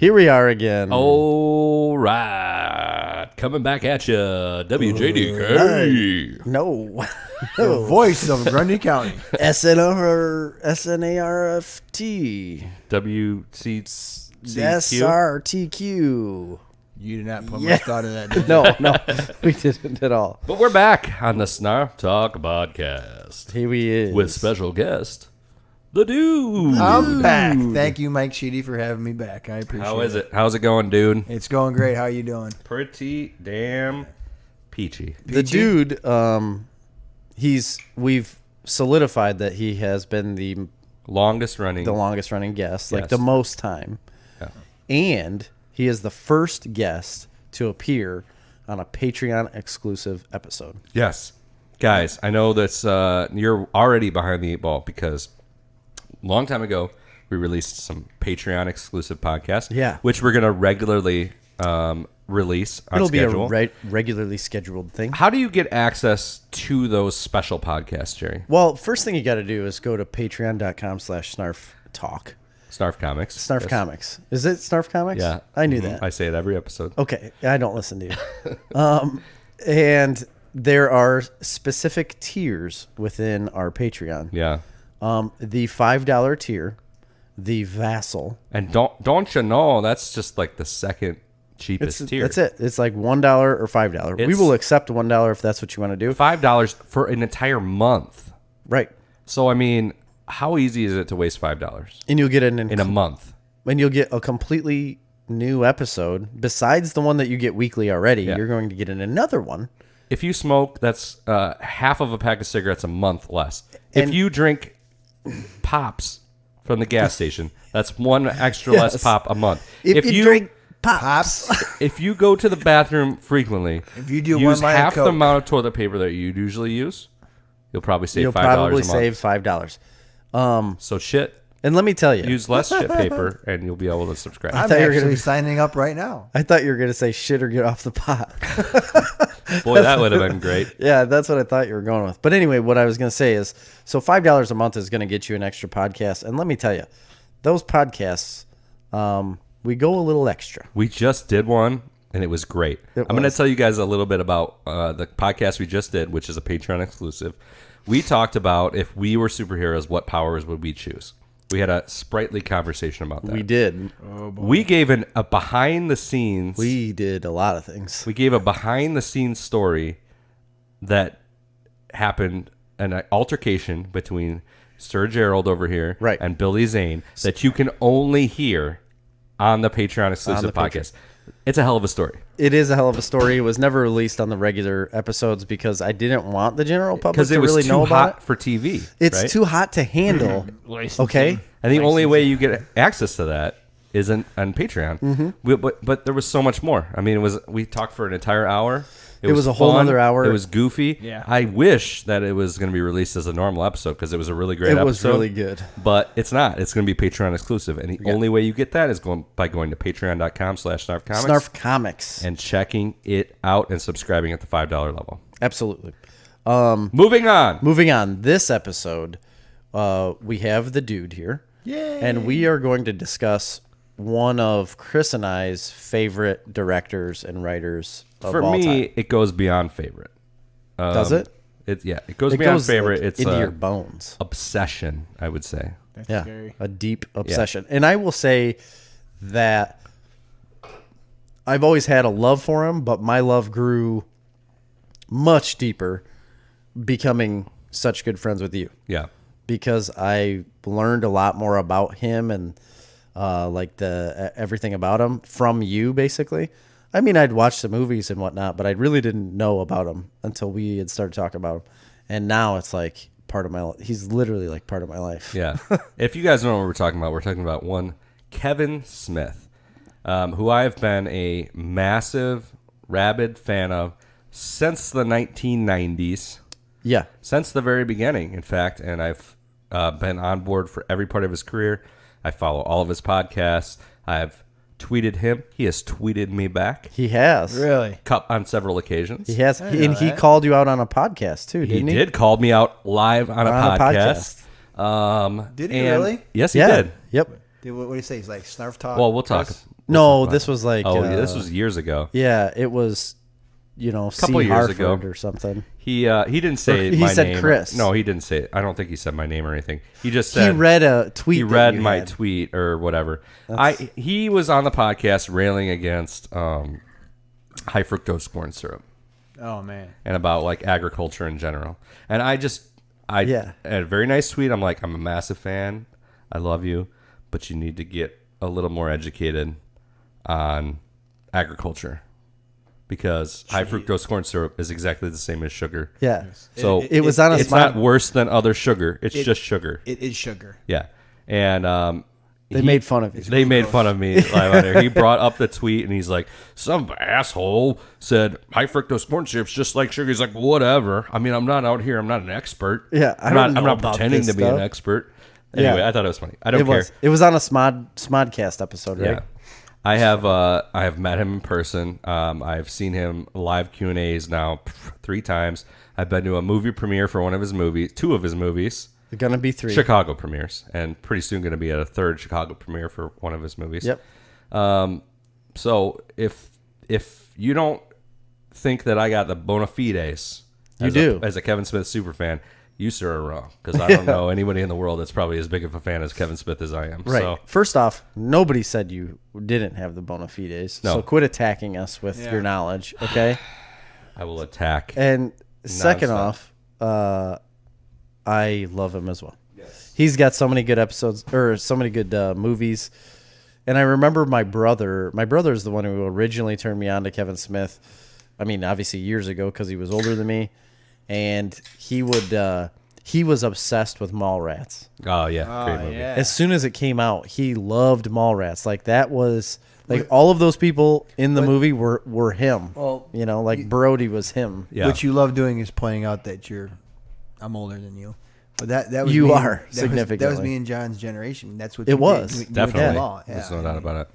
Here we are again. All right. Coming back at you, WJDK. No. The voice of Grundy County. SNRFT. WCCQ. SRTQ. You did not put much thought in that, did you? No, we didn't at all. But we're back on the Snarf Talk podcast Here he is. with special guest, the dude. I'm back. Thank you, Mike Sheedy, for having me back. I appreciate it. How is it? How's it going, dude? It's going great. How you doing? Pretty damn peachy. The dude, we've solidified that he has been the Longest running guest, like Yes. the most time. Yeah. And he is the first guest to appear on a Patreon exclusive episode. Yes. Guys, I know that's you're already behind the eight ball because a long time ago we released some Patreon exclusive podcasts. Yeah. Which we're gonna regularly release on It'll schedule. be a regularly scheduled thing. How do you get access to those special podcasts, Jerry? Well, first thing you got to do is go to patreon.com/snarftalk. Snarf Comics. Snarf Yes. Comics. Is it Snarf Comics? Yeah. I knew Mhm. that. I say it every episode. Okay. I don't listen to you. And there are specific tiers within our Patreon. Yeah. The $5 tier, the Vassal. And don't you know that's just like the second cheapest tier. That's it. It's like $1 or $5. We It's- will accept $1 if that's what you want to do. $5 for an entire month. Right. So I mean, how easy is it to waste $5 And you'll get in a month? and you'll get a completely new episode besides the one that you get weekly already. Yeah. You're going to get in another one. If you smoke, that's half of a pack of cigarettes a month less. And- If you drink pops from the gas station, that's one extra less Yes. pop a month. If you drink pops. if you go to the bathroom frequently, If you do use one line of half the Coke. amount of toilet paper that you usually use, you'll probably save You'll $5 probably a month. save $5. So shit, And let me tell you, use less shit paper, and you'll be able to subscribe. I'm thought you were gonna actually be- signing up right now. I thought you were going to say shit or get off the pot. Boy, that would have been great. Yeah, that's what I thought you were going with. But anyway, what I was going to say is, so $5 a month is going to get you an extra podcast. And let me tell you, those podcasts, we go a little extra. We just did one, and it was great. I'm going to tell you guys a little bit about the podcast we just did, which is a Patreon exclusive. We talked about if we were superheroes, what powers would we choose? We had a sprightly conversation about that. We did. We gave a behind the scenes. We did a lot of things. We gave a behind the scenes story that happened, an altercation between Sir Gerald over here Right. and Billy Zane that you can only hear on the Patreon exclusive Patreon. podcast. It's a hell of a story. It is a hell of a story. It was never released on the regular episodes because I didn't want the general public Because to it was really too know about hot it. for TV. It's right? too hot to handle. Okay? And the only way you get access to that is on Patreon. Mm-hmm. But there was so much more. I mean, we talked for an entire hour. It was a whole fun. other hour. It was goofy. Yeah. I wish that it was going to be released as a normal episode because it was a really great It episode. was really good. But it's not. It's going to be Patreon exclusive. And the only way you get that is by going to patreon.com/snarfcomics Snarf Comics. and checking it out and subscribing at the $5 level. Absolutely. Moving on. Moving on. This episode, we have the dude here. Yay. And we are going to discuss one of Chris and I's favorite directors and writers of For all me, time. it goes beyond favorite. Does it? It goes It beyond goes favorite. like, It's into a your bones. obsession, I would say. That's Yeah, scary. a deep obsession. And I will say that I've always had a love for him, but my love grew much deeper becoming such good friends with you Yeah. because I learned a lot more about him and like everything about him from you, basically. I mean, I'd watched the movies and whatnot, but I really didn't know about him until we had started talking about him. And now it's like part of my life. He's literally like part of my life. Yeah. If you guys know what we're talking about one Kevin Smith, who I have been a massive, rabid fan of since the 1990s, Yeah. since the very beginning, in fact. And I've been on board for every part of his career. I follow all of his podcasts. I've tweeted him. He has tweeted me back He has. Really? on several occasions. He has. didn't And know he that. called you out on a podcast, too, He didn't he? did call me out live on a On a podcast. Did he and- really? Yes, he Yeah. did. Yep. What do you say? He's like Snarf Talk? Well, we'll talk. Chris? No, this was like yeah, this was years ago. Yeah, it was, Couple C. years Harford ago. or something. He didn't say He my said name. Chris. No, he didn't say it. I don't think he said my name or anything. He just He said read a tweet. he that read you my had. tweet or whatever. He was on the podcast railing against high fructose corn syrup Oh man. and about like agriculture in general. And I Yeah. had a very nice tweet. I'm like, I'm a massive fan. I love you, but you need to get a little more educated on agriculture because high fructose corn syrup is exactly the same as sugar. Yeah. So It was on a it's smart. not worse than other sugar. It's just sugar. It is sugar. Yeah. And They made fun of you. They made fun of me live on there. He brought up the tweet and he's like, some asshole said high fructose corn syrup's just like sugar. He's like, whatever. I mean, I'm not out here. I'm not an expert. Yeah, I I'm don't not, know I'm not about pretending this to be an stuff. expert. Yeah. Anyway, I thought it was funny. I don't It care. was. It was on a Smodcast episode, right? Yeah. I have met him in person. I've seen him live Q&As now 3 times. I've been to a movie premiere for one of his movies, 2 of his movies. They're gonna be 3. Chicago premieres, and pretty soon going to be at a 3rd Chicago premiere for one of his movies. Yep. So if you don't think that I got the bona fides, You do. as a Kevin Smith super fan, you sir are wrong because I don't know anybody in the world that's probably as big of a fan as Kevin Smith as I am. Right. So First off, nobody said you didn't have the bona fides. No. So quit attacking us with Yeah. your knowledge, okay? I will attack. And second Nonstop. off, I love him as well. Yes. He's got so many good episodes or so many good movies. And I remember my brother is the one who originally turned me on to Kevin Smith. I mean, obviously years ago because he was older than me. And he was obsessed with Mallrats. Oh yeah, great movie. Yeah. As soon as it came out, he loved Mallrats. Like that was like all of those people in the movie were him. Well, like Brody was him. Yeah. What you love doing is pointing out that I'm older than you. But that was You me, are, that was significantly. me and John's generation. That's what It you was. did. You went to the Definitely. mall. There's Yeah. no doubt about it.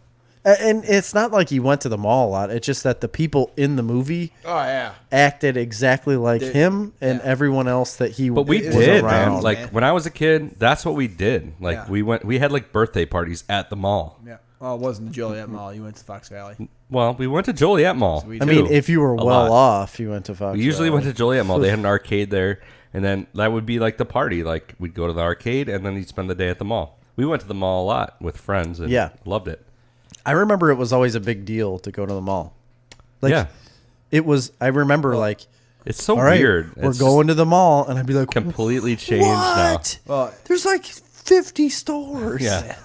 And it's not like he went to the mall a lot. It's just that the people in the movie Oh yeah. acted exactly like They- him and yeah. everyone else that he But we was did, around. man. Like man. when I was a kid, that's what we did. Like Yeah. we had like birthday parties at the mall. Yeah. Well, it wasn't the Joliet Mall. You went to Fox Valley. Well, we went to Joliet Mall. we I too, mean, if you were a well lot. off, you went to Fox. We usually Valley. went to Joliet Mall. They had an arcade there, and then that would be like the party. Like we'd go to the arcade, and then you'd spend the day at the mall. We went to the mall a lot with friends, and Yeah. loved it. I remember it was always a big deal to go to the mall. Like, Yeah. it was. I remember like, It's so all right, weird. we're It's going to the mall, and I'd be like, just completely changed now. what? Well, There's like 50 stores. Yeah.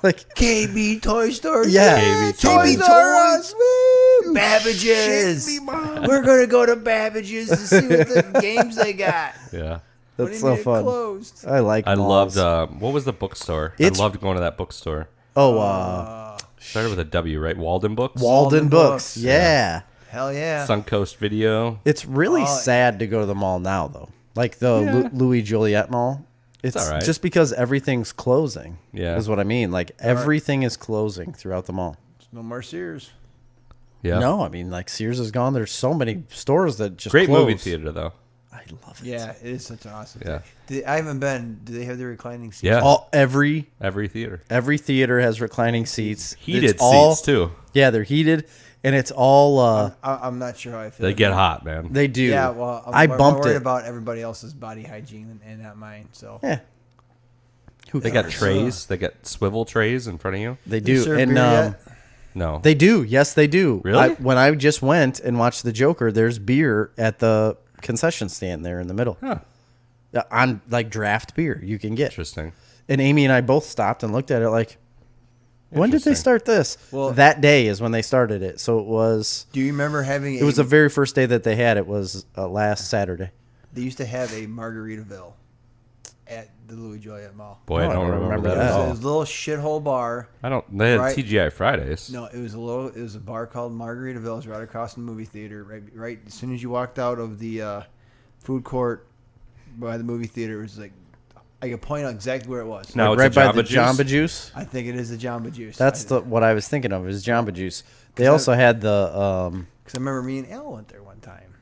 Like, KB Toy Store. yeah. KB KB Toys. Toys. Woo! Babbage's. We're gonna go to Babbage's to see what the games they got. Yeah. What do That's you so mean it fun. Closed? I like. I malls. loved. What was the bookstore? It's- I loved going to that bookstore. Started with a W, right? Walden Books. Walden Books. Books. Yeah. Hell yeah. Suncoast Video. It's really Oh, sad to go to the mall now, though. Like the Louis Joliet Mall. It's all right. just because everything's closing. Yeah. Is what I mean. Like everything is closing throughout the mall. No more Sears. Yeah. No, I mean like Sears is gone. There's so many stores that just Great close. movie theater though. I love it. Yeah, it is such an awesome. Yeah. I haven't been. Do they have the reclining seats? Yeah. Every Every theater. has reclining seats. Heated It's all- seats too. Yeah, they're heated, and it's all. I'm not sure how I feel. They about get it. hot, man. They do. Yeah, well, I I'm bumped worried it. about everybody else's body hygiene and not mine. So Yeah. Who They got cares? trays. They got swivel trays in front of you. They They do, serve and beer yet? No. they do. Yes, they do. Really? When I just went and watched the Joker, there's beer at the concession stand there in the middle. Huh. On like draft beer you can get. Interesting. And Amy and I both stopped and looked at it like, when did they Interesting. start this? Well- that day is when they started it. So it was. do you remember having? It was the very first day that they had it was last Saturday. They used to have a Margaritaville at the Louis Joliet Mall. Boy, I don't remember that at It all. was a little shithole bar. I don't. They had Right. TGI Fridays. No, it was a bar called Margaritaville. It was right across from the movie theater. Right as soon as you walked out of the food court by the movie theater, it was like I could point out exactly where it was. Now Like it's right a by the Jamba Jamba Juice. I think it is the Jamba Juice. That's what I was thinking of is Jamba Juice. They also had the because I remember me and Al went there one time.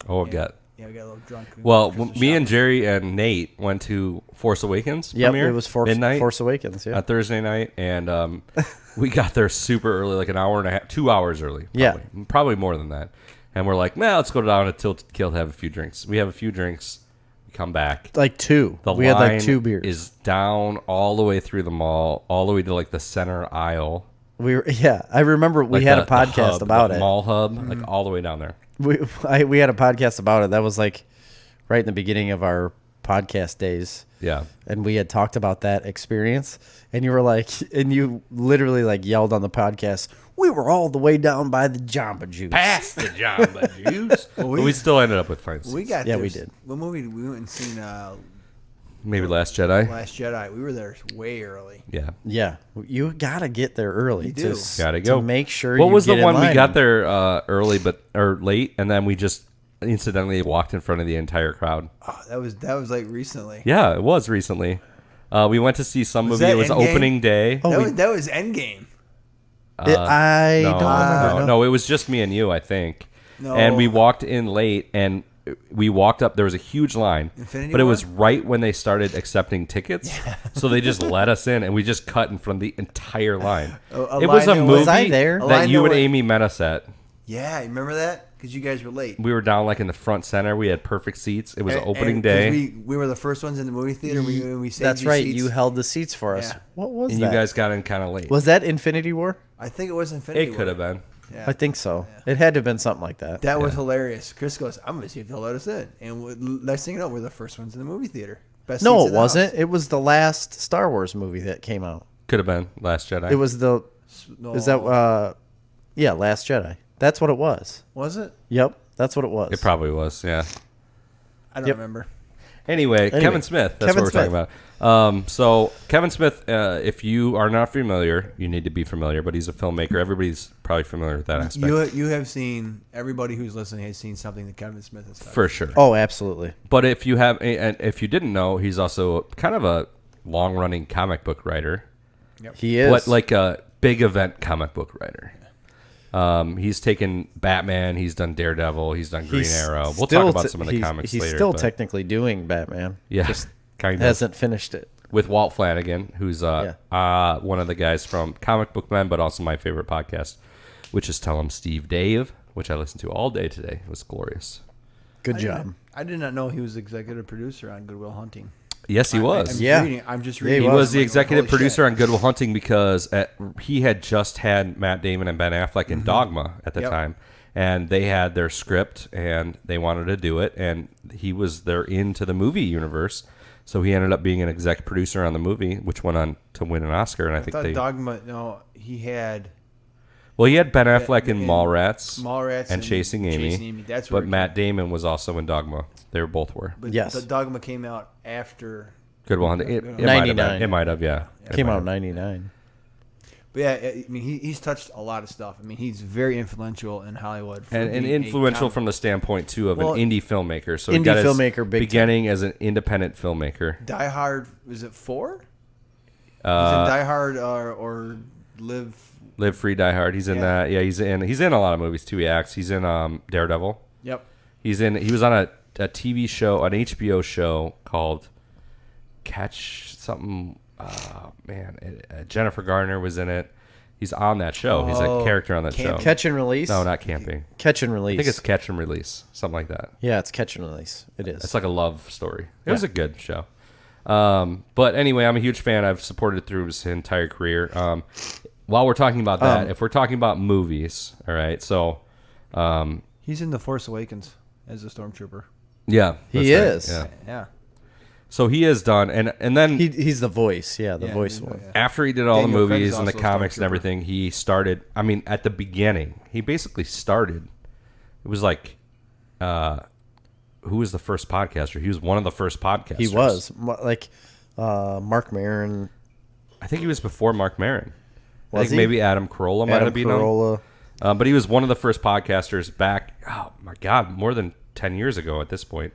Oh, I got Yeah, we got a little drunk. Well, Christmas me and shopping. Jerry and Nate went to Force Awakens Yep, premiere. it was midnight Force Awakens. Yeah, on Thursday night, and we got there super early, like an hour and a half, 2 hours early. Yeah. Probably more than that. And we're like, nah, let's go down to Tilted Kill to have a few drinks. We have a few drinks. We come back. like two. The We line had like 2 beers. is down all the way through the mall, all the way to like the center aisle. I remember we Like had a the podcast hub, about the it. mall hub, like all the way down there. We had a podcast about it. That was like right in the beginning of our podcast days. Yeah. And we had talked about that experience, and you were like, and you literally like yelled on the podcast, we were all the way down by the Jamba Juice. Past the Jamba Juice. But we still ended up with fine seats. We got Yeah, there. we did. What movie did we went and seen? Maybe Last Jedi. Last Jedi. We were there way early. Yeah. Yeah, you gotta get there early. You do. Gotta go. to make sure. What you was the get in one we line. got there early or late, and then we just incidentally walked in front of the entire crowd? Oh, that was like recently. Yeah, it was recently. We went to see some Was movie. that It was Endgame? opening day. Oh, That was Endgame. I no, don't remember. no, it was just me and you, I think. No. And we walked in late, and we walked up. There was a huge line, Infinity but it War? was right when they started accepting tickets. So they just let us in, and we just cut in front of the entire line. A It was line a that movie Was I there? A line that you that and went- Amy met us at. Yeah, you remember that? Because you guys were late. We were down like in the front center. We had perfect seats. It was And- opening and 'cause day, We were the first ones in the movie theater. We saved That's you right. seats. You held the seats for us. Yeah. What was and that? you guys got in kind of late. Was that Infinity War? I think it was Infinity It War. could have been. Yeah. I think so. It had to have been something like that. That was hilarious. Chris goes, "I'm gonna see if they'll let us in." And next thing you know, we're the first ones in the movie theater. Best No, seats it in the wasn't. house. It was the last Star Wars movie that came out. Could have been Last Jedi. It was the. No. Is that yeah, Last Jedi. That's what it was. Was it? Yep, that's what it was. It probably was. Yeah. I don't Yep. remember. Anyway, Kevin Smith. That's Kevin what we're talking about. So Kevin Smith, if you are not familiar, you need to be familiar. But he's a filmmaker. Everybody's probably familiar with that aspect. You have seen, everybody who's listening has seen something that Kevin Smith has done. For sure. Oh, absolutely. But if you have, and if you didn't know, he's also kind of a long-running comic book writer. He is. What, like a big event comic book writer. He's taken Batman. He's done Daredevil. He's done Green Arrow. We'll talk about some of the comics he's later. still but technically doing Batman. Yeah, Just kind of. hasn't finished it. With Walt Flanagan, who's one of the guys from Comic Book Men, but also my favorite podcast, which is Tell 'em Steve Dave, which I listened to all day today. It was glorious. Good job. I did not know he was executive producer on Good Will Hunting. Yes, he was. I'm just Yeah, reading. He was. was the Like, executive holy producer shit. on Good Will Hunting because he had just had Matt Damon and Ben Affleck in Dogma at the Yep. time. And they had their script and they wanted to do it. And he was there into the movie universe. So he ended up being an exec producer on the movie, which went on to win an Oscar. And I I think thought Dogma. No, he had he had Ben Affleck in Mallrats, Mallrats and Chasing Amy. That's where but Matt Damon was also in Dogma. They were both were. But Yes. the Dogma came out after. Good Will Hunting. It might have been. 99. It might have, yeah. It Came might out have. in 99. But yeah, I mean, he's touched a lot of stuff. I mean, he's very influential in Hollywood. for And being a influential comic- from the standpoint too of Well, an indie filmmaker. So he indie got his filmmaker, big beginning as an independent filmmaker. Die Hard. Was it 4? He's in Die Hard or Live. Live Free, Die Hard. He's in Yeah. that. Yeah, he's in a lot of movies too. He acts. He's in Daredevil. Yep. He was on a TV show, an HBO show called Catch something. Jennifer Garner was in it. He's on that show. He's a Oh, character on that show. Catch and Release? No, not camping. Catch and Release. I think it's Catch and Release, something like that. Yeah, it's Catch and Release. It is. It's like a love story. It was a good show. But anyway, I'm a huge fan. I've supported it through his entire career. While we're talking about that, if we're talking about movies, all right, so He's in The Force Awakens as a stormtrooper. yeah, He that's is. right, yeah. Yeah. So he is done, and then He's the voice. Yeah, the Yeah, voice he's- one. yeah. after he did all Daniel the Craig movies is and the also a comics and stormtrooper. everything, he started. I mean, at the beginning, he basically started. It was like, who was the first podcaster? He was one of the first podcasters. He was. Like Mark Maron. I think he was before Mark Maron. I Was think he? maybe Adam Carolla might Adam have been on. Carolla. But he was one of the first podcasters back. Oh my God, more than 10 years ago at this point.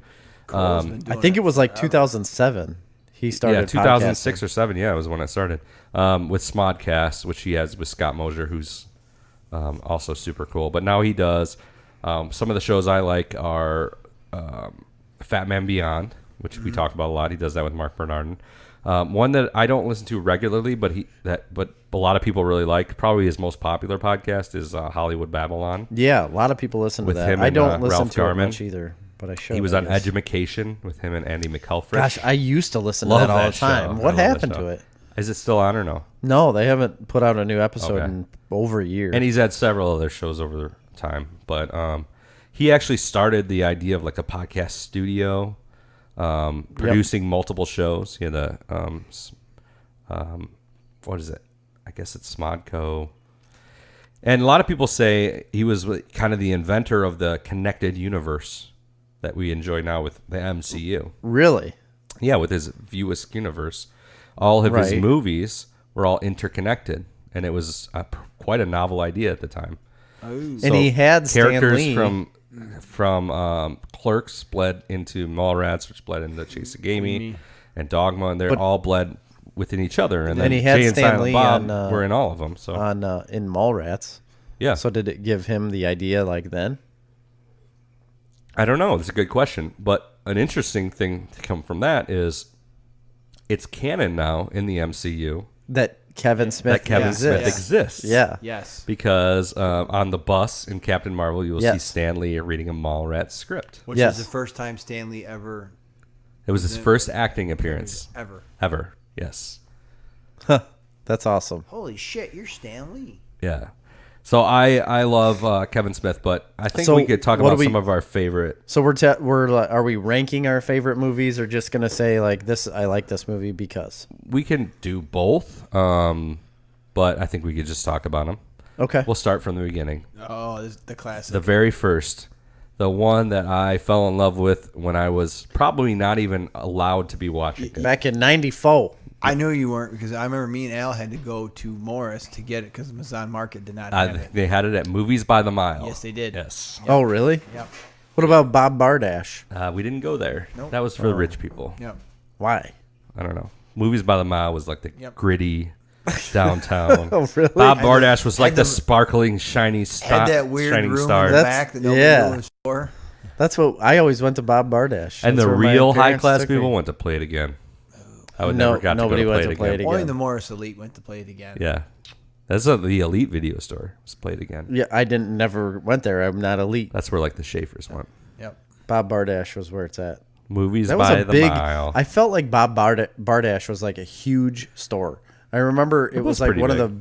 Cole's been I doing think it was like 2007. He started. Yeah, 2006 podcasting. or 7. Yeah, was when I started with Smodcast, which he has with Scott Mosier, who's also super cool. But now he does some of the shows I like are Fat Man Beyond, which we talk about a lot. He does that with Mark Bernardin. One that I don't listen to regularly, but a lot of people really like. Probably his most popular podcast is Hollywood Babylon. Yeah, a lot of people listen to With that. him I and, don't listen Ralph to Garman. it much either, but I should. He was I on guess. Edumacation with him and Andy McElfresh. Gosh, I used to listen to Love that all the show. time. I What love that happened show. to it? Is it still on or no? No, they haven't put out a new episode Okay. in over a year. And he's had several other shows over the time, but he actually started the idea of like a podcast studio, producing multiple shows. He had a what is it? I guess it's Smodco. And a lot of people say he was kind of the inventor of the connected universe that we enjoy now with the MCU. Really? Yeah, with his Viewisk universe, all of his Right. movies were all interconnected, and it was quite a novel idea at the time. Oh. And he had Stan characters Lee. from Clerks bled into Mallrats, which bled into Chasagami and Dogma, and they're all bled within each other. And then he had Jay and Stan Silent Lee Bob on, were in all of them. So in Mallrats. yeah, So did it give him the idea like then? I don't know. It's a good question, but an interesting thing to come from that is it's canon now in the MCU That Kevin Smith that Kevin exists. Smith exists. Yeah. Yes. Because on the bus in Captain Marvel, you will see Yes. Stan Lee reading a Mallrats script. Which Yes. is the first time Stanley ever. It was his first acting appearance ever. Yes. That's awesome. Holy shit, you're Stanley. Yeah. So I love Kevin Smith, but I think So we could talk what about do we- some of our favorite. So are we ranking our favorite movies, or just gonna say like this? I like this movie because. We can do both, but I think we could just talk about them. Okay. We'll start from the beginning. Oh, this is the classic. The very first, the one that I fell in love with when I was probably not even allowed to be watching it. Back in '94. I knew you weren't because I remember me and Al had to go to Morris to get it because Amazon Market did not have it. They had it at Movies by the Mile. Yes, they did. Yes. Oh, really? Yep. What about Bob Bardash? We didn't go there. Nope. That was for the rich people. Yep. Why? I don't know. Movies by the Mile was like the Yep. gritty downtown. Oh, really? Bob Bardash was like had the the- sparkling, shiny Had that weird shining room star. in the That's- back that nobody yeah. knew was for. That's what I always went to Bob Bardash. And That's the where my real high parents class took me. people went to play it again. I would No, never got to go nobody to went play to it play again. it Only again. the Morris Elite went to play it again. Yeah. That's the Elite video store. It's played again. Yeah, I never went there. I'm not elite. That's where like the Schaefers went. Yep. Bob Bardash was where it's at. Movies That was by a the big. Mile. I felt like Bob Bardash was like a huge store. I remember it was was like pretty one of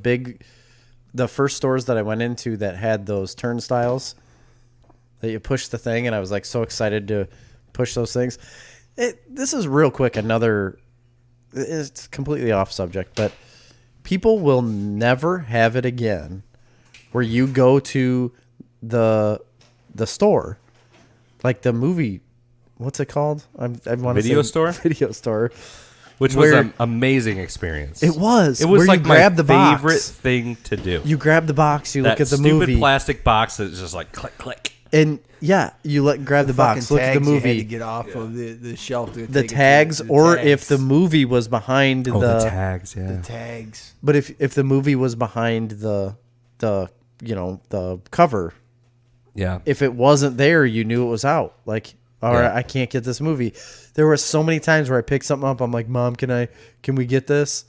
the first stores that I went into that had those turnstiles that you push the thing, and I was like so excited to push those things. This is real quick. It's completely off subject, but people will never have it again where you go to the store, like the movie. What's it called? I want to Video say store? Video store. which was where- an amazing experience. It was. It was where like you my grab the box. favorite thing to do. You grab the box. You that look at the stupid movie, plastic box that's just like click click. and yeah, you grab the box. Fucking Look at the tags you had to movie. get off of the shelf. To The take it to tags, the or tags. if the movie was behind the tags, yeah. the tags. But if the movie was behind the cover, Yeah. if it wasn't there, you knew it was out. Like, all right, I can't get this movie. There were so many times where I picked something up. I'm like, Mom, can we get this?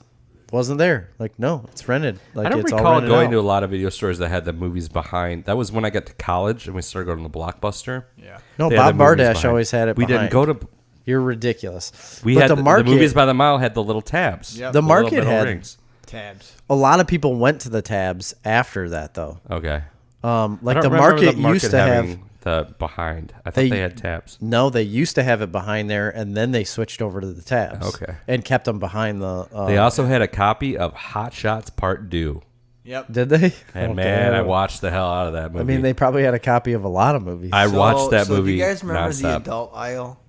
Wasn't there. Like, no, it's rented. Like, I don't it's all recall rented going out. to a lot of video stores that had the movies behind. That was when I got to college and we started going to the Blockbuster. Yeah. No, They had Bob the movies Bardash behind. always had it We behind. didn't go to. You're ridiculous. We But had the market. the movies by the mile had the little tabs. Yep. The little market metal had rings. Tabs. a lot of people went to the tabs after that, though. Okay. Like I don't the remember market, the used to have. having the behind. I thought They- they had tabs. No, they used to have it behind there, and then they switched over to the tabs. Okay. And kept them behind the. They also had a copy of Hot Shots Part 2. Yep. Did they? And Okay. man, I watched the hell out of that movie. I mean, they probably had a copy of a lot of movies. I watched that movie. Do you guys remember the nonstop. adult aisle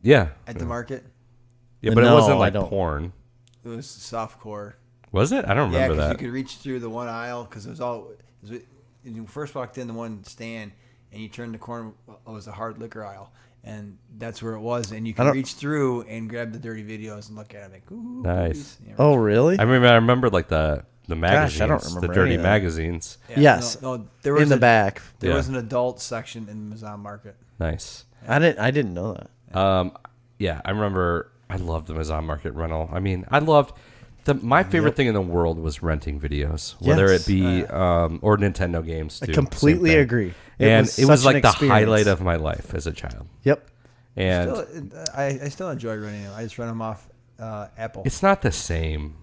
Yeah. at the market? Yeah, but it No, wasn't I like don't. porn. It was softcore. Was it? I don't Yeah, remember because you that. could reach through the one aisle because it was all. When you first walked in the one stand and you turned the corner, it was a hard liquor aisle, and that's where it was. And you could don't- reach through and grab the dirty videos and look at it. Like, ooh, Nice. movies. Yeah, Oh, really? I remember like the magazines, I don't the remember dirty any of that. magazines. yeah, Yes. No, there was In the a- back. There Yeah. was an adult section in the Amazon Market. Nice. I didn't know that. Yeah, I remember I loved the Amazon Market rental. I mean, I loved my favorite thing in the world was renting videos, whether Yes. it be or Nintendo games. Too, I completely same thing. agree. And it was such an like the experience. highlight of my life as a child. Yep. And I still enjoy running them. I just run them off Apple. it's not the same.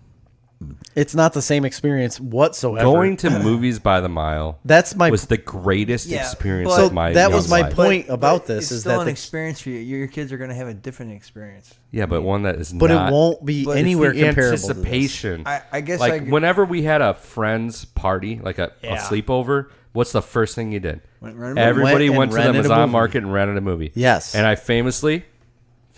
It's not the same experience whatsoever. Going to movies by the mile That's my was the greatest Yeah, experience but- of my that was young my life. point about But this it's is still that an the, experience for you. Your kids are going to have a different experience. Yeah, but one that is but not. it won't be But it's anywhere the comparable to this. anticipation. I guess like I- whenever we had a friend's party, like a sleepover, what's the first thing you did? Everybody Went went and to the rented a Amazon movie. Market and rented a movie. Yes. And I famously,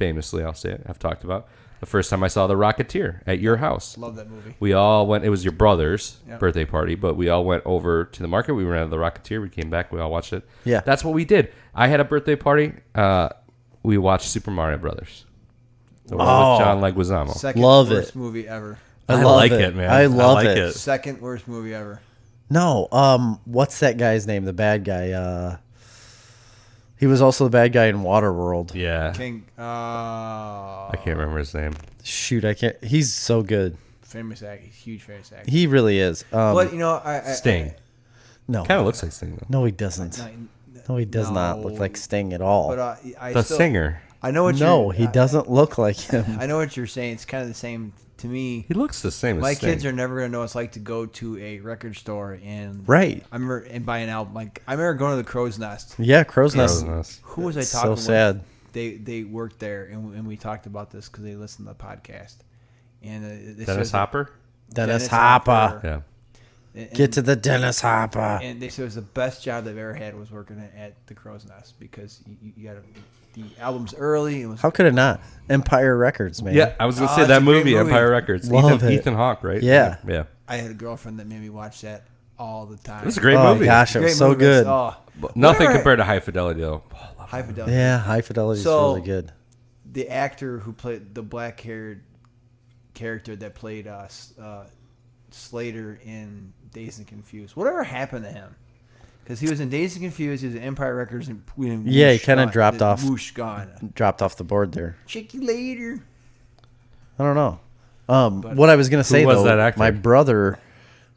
I'll say it, I've talked about the first time I saw The Rocketeer at your house. Love that movie. We all went. It was your brother's Yep. birthday party, but we all went over to the market. We rented The Rocketeer. We came back. We all watched it. Yeah. That's what we did. I had a birthday party. We watched Super Mario Brothers. The one with John Leguizamo. Second Love worst it. movie ever. I love like it, man. I love like it. Second worst movie ever. No, what's that guy's name? The bad guy. He was also the bad guy in Waterworld. Yeah. King. I can't remember his name. Shoot, I can't. He's so good. Famous actor. Huge famous actor. He really is. But you know, Sting. No, Kind of looks like Sting, though. no, he doesn't. No, he does not look like Sting at all. But I The still, singer. I know what No, you're, he doesn't look like him. I know what you're saying. It's kind of the same to me. He looks the same as My Sting. kids are never gonna know what it's like to go to a record store and Right. I remember and buy an album. Like I remember going to the Crow's Nest. Yeah, Crow's Nest. Who was I It's talking so with? sad. They worked there and we talked about this because they listened to the podcast. And they Dennis said- Hopper? Dennis Hopper. Yeah. and- Get to the Dennis Hopper. And they said it was the best job they've ever had was working at the Crow's Nest because you got the album's early. It was How could it not? Empire Records, man. Yeah, I was going to Oh, say it's that a great movie, movie. Empire Records. Love it. Ethan Hawke, right? Yeah. Yeah. I had a girlfriend that made me watch that all the time. It was a great Oh movie. gosh, it Great was so movie. good. Oh, Nothing whatever- compared to High Fidelity, though. High Fidelity. Yeah, High Fidelity is So- really good. The actor who played the black-haired character that played Slater in Dazed and Confused. Whatever happened to him? Because he was in Dazed and Confused, he was in Empire Records, and Yeah, he whoosh, kinda gone. dropped off. Whoosh, gone. Dropped off the board there. Check you later. I don't know. What I was gonna say was though, that actor? my brother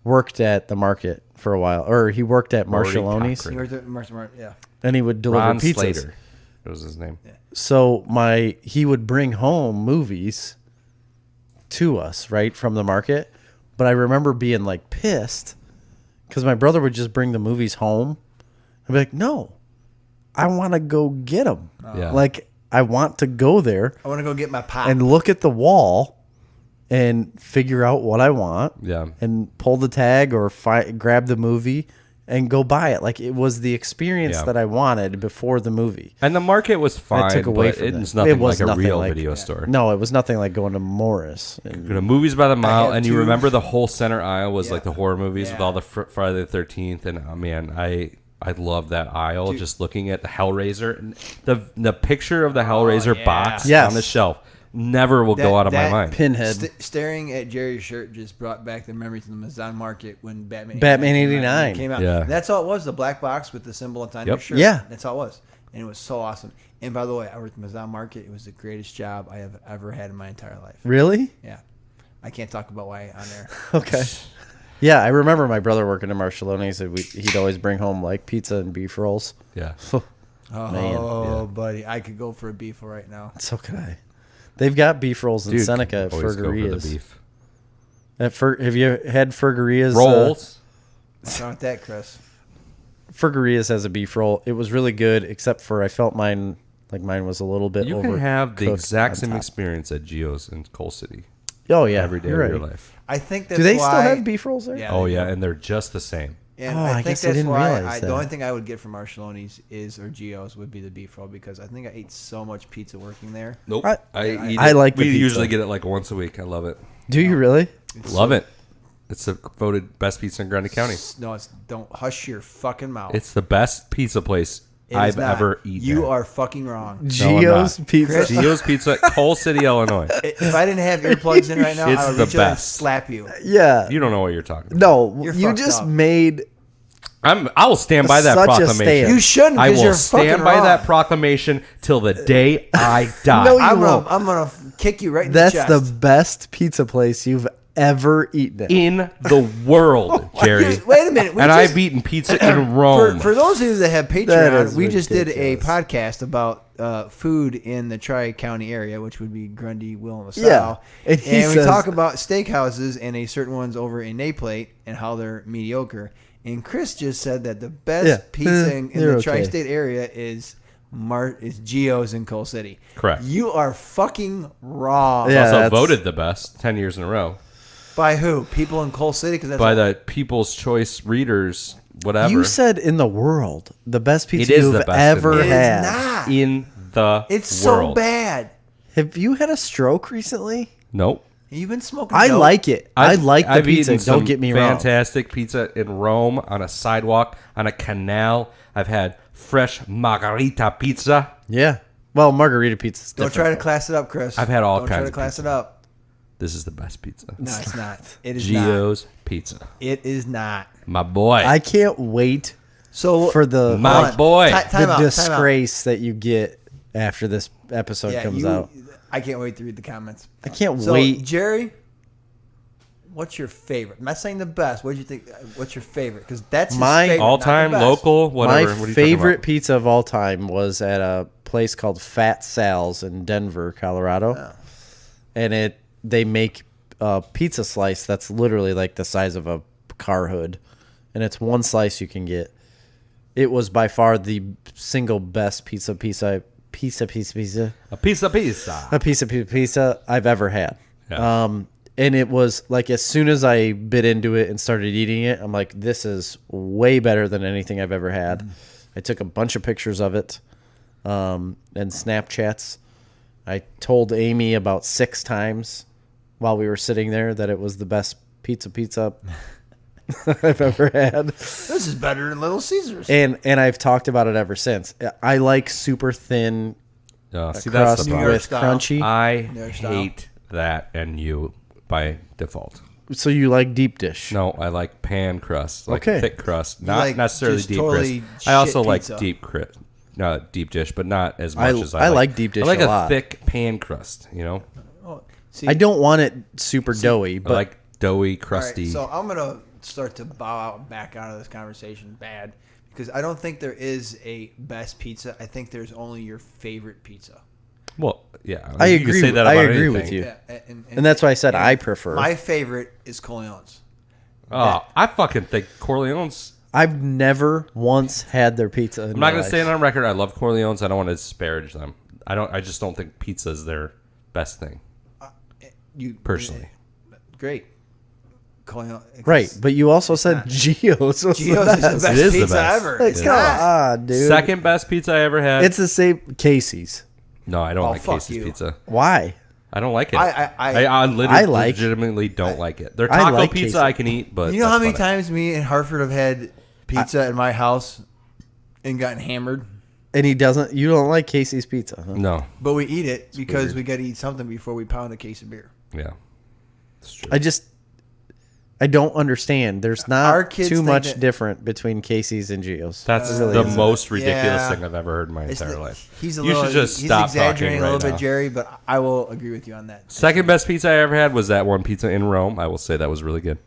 worked at the market for a while, or he worked at Rory Marshallone's, Cochrane. He worked at Marks and Mark, yeah. and he would deliver Ron pizzas. Slater. That was his name. So he would bring home movies to us, right, from the market. But I remember being like pissed because my brother would just bring the movies home. I'd be like, no, I want to go get them. Yeah. Like I want to go there I want to go get my pop. and look at the wall and figure out what I want. Yeah. And pull the tag or grab the movie and go buy it. Like it was the experience Yeah. that I wanted before the movie. And the market was fine, took away but from it that. was nothing It was like a nothing real like- video store. No, it was nothing like going to Morris. And, Go to movies by the mile, have and you two- remember the whole center aisle was Yeah. like the horror movies with Yeah. all the Friday the 13th, and oh, man, I love that aisle. Just looking at the Hellraiser, and the picture of the Hellraiser yeah. box Yes. on the shelf never will go out of my That- mind. Pinhead. Staring at Jerry's shirt just brought back the memories of the Amazon Market when Batman 89 came out. Yeah. That's all it was, the black box with the symbol on your Yep. shirt. Yeah. That's all it was. And it was so awesome. And by the way, I worked at the Amazon Market. It was the greatest job I have ever had in my entire life. Really? Yeah. I can't talk about why on there. Okay. Yeah, I remember my brother working at Marshallone's. And he'd always bring home like pizza and beef rolls. Yeah, Oh, Man. buddy. I could go for a beef right now. So could I. They've got beef rolls in Dude, Seneca at always go for the Fergaria's. beef. Have you had Fergaria's? Rolls. What's wrong with that, Chris? Fergaria's has a beef roll. It was really good, except for I felt mine was a little bit You over. can have the exact same top. experience at Geo's in Coal City Oh yeah, every day you're of right. your life. I think that's Do they why, still have beef rolls there? Yeah. Oh they yeah, do. and they're just the same. And Oh, I I think guess I that's didn't why realize the that. only thing I would get from Marshallone's or Geo's would be the beef roll because I think I ate so much pizza working there. Nope. I- eat I it. like the We pizza. usually get it like once a week. I love it. Do you really? Love it. It's the voted best pizza in Grundy County. No, it's don't hush your fucking mouth. It's the best pizza place It is I've not. ever eaten. You at. are fucking wrong. Geo's not. pizza. Geo's Pizza, Coal City, Illinois. If I didn't have earplugs in right now, It's I would the reach out and best. slap you. Yeah. You don't know what you're talking about. No, You're you fucked just up. made I will stand by that Such a proclamation. stand. You shouldn't, I 'cause will you're stand fucking by wrong. that proclamation till the day I die. No, you I'm won't. gonna kick you right in That's the the chest. best pizza place you've ever eaten at. in the world, Jerry. Wait a minute. And I've eaten pizza in Rome. For those of you that have That Patreon, is we just did a ridiculous. podcast about food in the Tri-County area, which would be Grundy, Will, and LaSalle. Yeah. And he And we says- talk about steakhouses and certain ones over in Naplate and how they're mediocre. And Chris just said that the best Yeah. pizza in They're the okay. tri-state area is Gio's in Coal City. Correct. You are fucking wrong. Yeah. also that's- voted the best 10 years in a row By who? People in Coal City? Because that's by all- the People's Choice readers, whatever. You said in the world, the best pizza It is you've the best in ever the It is had. not. in the It's world. so bad. Have you had a stroke recently? Nope. You've been smoking I dope. like it. I like the I've pizza. eaten Don't some get me wrong. fantastic pizza in Rome on a sidewalk, on a canal. I've had fresh margarita pizza. Yeah. Well, margarita pizza's Don't different. try to class it up, Chris. I've had all Don't try kinds to of class pizza. it up. This is the best pizza. No, it's not. It is not. Gio's Pizza. It is not. My boy. I can't wait So for the My hold on. boy. Ti- time the out, disgrace that you get after this episode Yeah, comes you- out. I can't wait to read the comments. I can't So, wait. Jerry, what's your favorite? I'm not saying the best. What do you think? What's your favorite? Because that's his My- favorite, not the All-time, best. local, whatever. My What are you favorite talking about? pizza of all time was at a place called Fat Sal's in Denver, Colorado, and they make a pizza slice that's literally like the size of a car hood, and it's one slice you can get. It was by far the single best pizza I've ever had. Yeah. And it was like as soon as I bit into it and started eating it, I'm like, this is way better than anything I've ever had. I took a bunch of pictures of it and Snapchats. I told Amy about 6 times while we were sitting there that it was the best pizza I've ever had. This is better than Little Caesars. And I've talked about it ever since. I like super thin See, that's crust the New problem. York with style. crunchy. I York style. hate that and you by default. So you like deep dish? No, I like pan crust, like Okay. thick crust, not like necessarily just deep totally crust. I also shit like pizza. deep dish, but not as I- much as I like deep dish I like a a lot. thick pan crust. You know, Oh, see, I don't want it super doughy, I but like doughy, all right, crusty. so I'm gonna start to bow out, back out of this conversation bad because I don't think there is a best pizza. I think there's only your favorite pizza. Well, yeah, I you can agree. say that I about agree anything. with you. Yeah, And that's why I said I prefer. My favorite is Corleone's. Oh, I fucking think Corleone's. I've never once had their pizza. I'm not gonna say it on record. I love Corleone's. I don't want to disparage them. I just don't think pizza is their best thing, You personally. great. Corleone, Right, but you also said Gio's. Was Gio's the is the best. best It is the pizza best. ever. Like, It's come not. on, dude. Second best pizza I ever had. It's the same Casey's. No, I don't Oh, like fuck Casey's you. pizza. Why? I don't like it. I legitimately don't like it. Their I taco like pizza Casey. I can eat, but You know how that's many about it. times me and Hartford have had pizza at my house and gotten hammered? And he doesn't. You don't like Casey's pizza? Huh? No, But we eat it because weird. we got to eat something before we pound a case of beer. yeah, it's true. I don't understand. There's Our not kids too think much that- different between Casey's and Gio's. That's It really the isn't. most ridiculous Yeah. thing I've ever heard in my It's entire the- life. He's a You little, should just he's stop exaggerating talking a little right bit, now. Jerry, but I will agree with you on that. Second best pizza I ever had was that one pizza in Rome. I will say that was really good.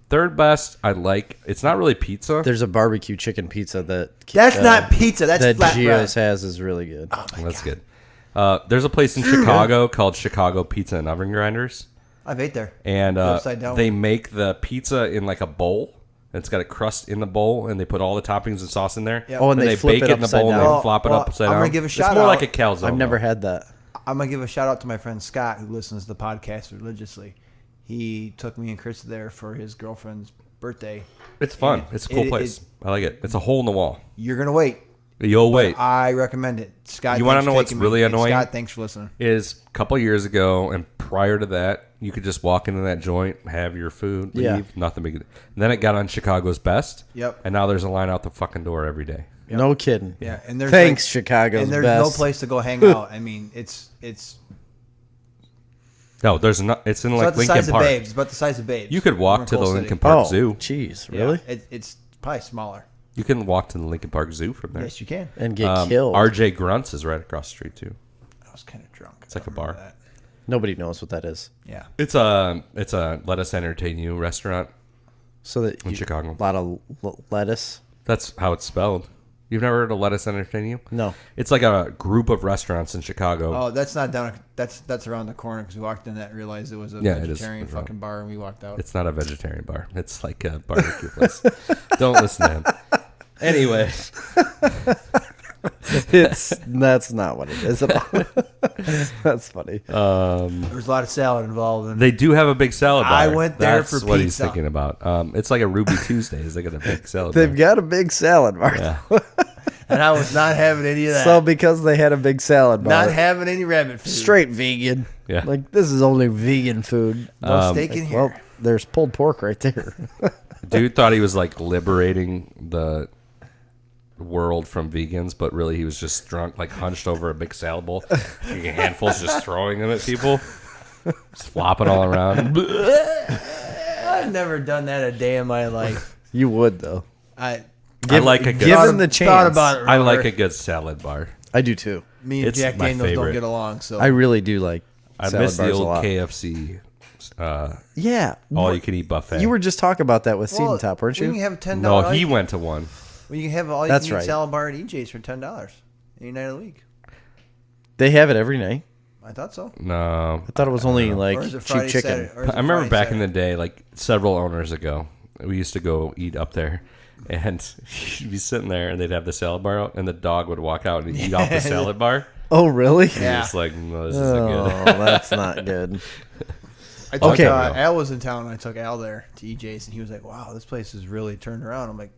Third best, I like. It's not really pizza. There's a barbecue chicken pizza that That's not pizza. That's that flat Gio's bread. has is really good. That's good. There's a place in Chicago called Chicago Pizza and Oven Grinders, I've ate there. and The upside down they one. make the pizza in like a bowl. It's got a crust in the bowl, and they put all the toppings and sauce in there. Yep. Oh, and they flip bake it it in the upside bowl and down. they flop it Well, upside I'm down. gonna give a It's shout more out. like a calzone. I've never though. had that. I'm going to give a shout out to my friend Scott, who listens to the podcast religiously. He took me and Chris there for his girlfriend's birthday. It's fun. And It's a cool place. I like it. It's a hole in the wall. You're going to wait. You'll wait. I recommend it. Scott, You wanna thanks know for what's taking me. really And annoying? Scott, thanks for listening. Is a couple years ago and prior to that, you could just walk into that joint, have your food, leave, Yeah. nothing big. And then it got on Chicago's Best. Yep. And now there's a line out the fucking door every day. No kidding. Yeah, and there's Thanks, like, Chicago's and there's best. no place to go hang out. I mean, it's No, there's not. It's in about like the Lincoln size Park. of Babes. It's about the size of Babes. You could Over walk in to the Coal City. Lincoln Park Oh, Zoo. jeez, Yeah, really? it's Probably smaller. You can walk to the Lincoln Park Zoo from there. Yes, you can. And get killed. RJ Grunt's is right across the street too. I was kind of drunk. It's like a bar. That. Nobody knows what that is. Yeah. It's a Let Us Entertain You restaurant So that in Chicago. A lot of lettuce. That's how it's spelled. You've never heard of Let Us Entertain You? No. It's like a group of restaurants in Chicago. Oh, that's not down. That's around the corner because we walked in that and realized it was a vegetarian fucking bar and we walked out. It's not a vegetarian bar. It's like a barbecue place. Don't listen to him. Anyway. That's not what it is at all. That's funny. There's a lot of salad involved. In They do have a big salad bar. I went there That's for what he's pizza. thinking about. It's like a Ruby Tuesdays. They got a big salad They've bar. got a big salad bar. Yeah. and I was not having any of that. So because they had a big salad bar, not having any rabbit food. straight vegan. Yeah. Like this is only vegan food. No steak in here. Well, there's pulled pork right there. Dude thought he was like liberating the world from vegans, but really he was just drunk, like hunched over a big salad bowl, taking handfuls, just throwing them at people, just flopping all around. I've never done that a day in my life. You would though. I I like a good. Given the chance, thought about it. I like earlier. a good salad bar. I do too. Me and It's Jack my Daniels favorite. don't get along, so I really do like. I salad miss the bars a old lot. KFC Yeah, all you can eat buffet. you were just talking about that with Seed and Top, weren't You you? can have $10. no, he went to one. Well, you can have all you That's can eat right. salad bar at EJ's for $10 any night of the week. They have it every night. I thought so. No, I thought it was only like Or is it cheap Friday, chicken. Saturday? Or is it I remember Friday, back in the Saturday? day, like several owners ago, we used to go eat up there, and you'd be sitting there, and they'd have the salad bar out, and the dog would walk out and eat off the salad bar. Oh, really? And you're just like, no, this isn't Oh, good. that's not good. I took, Okay. Al was in town, and I took Al there to EJ's, and he was like, wow, this place is really turned around. I'm like,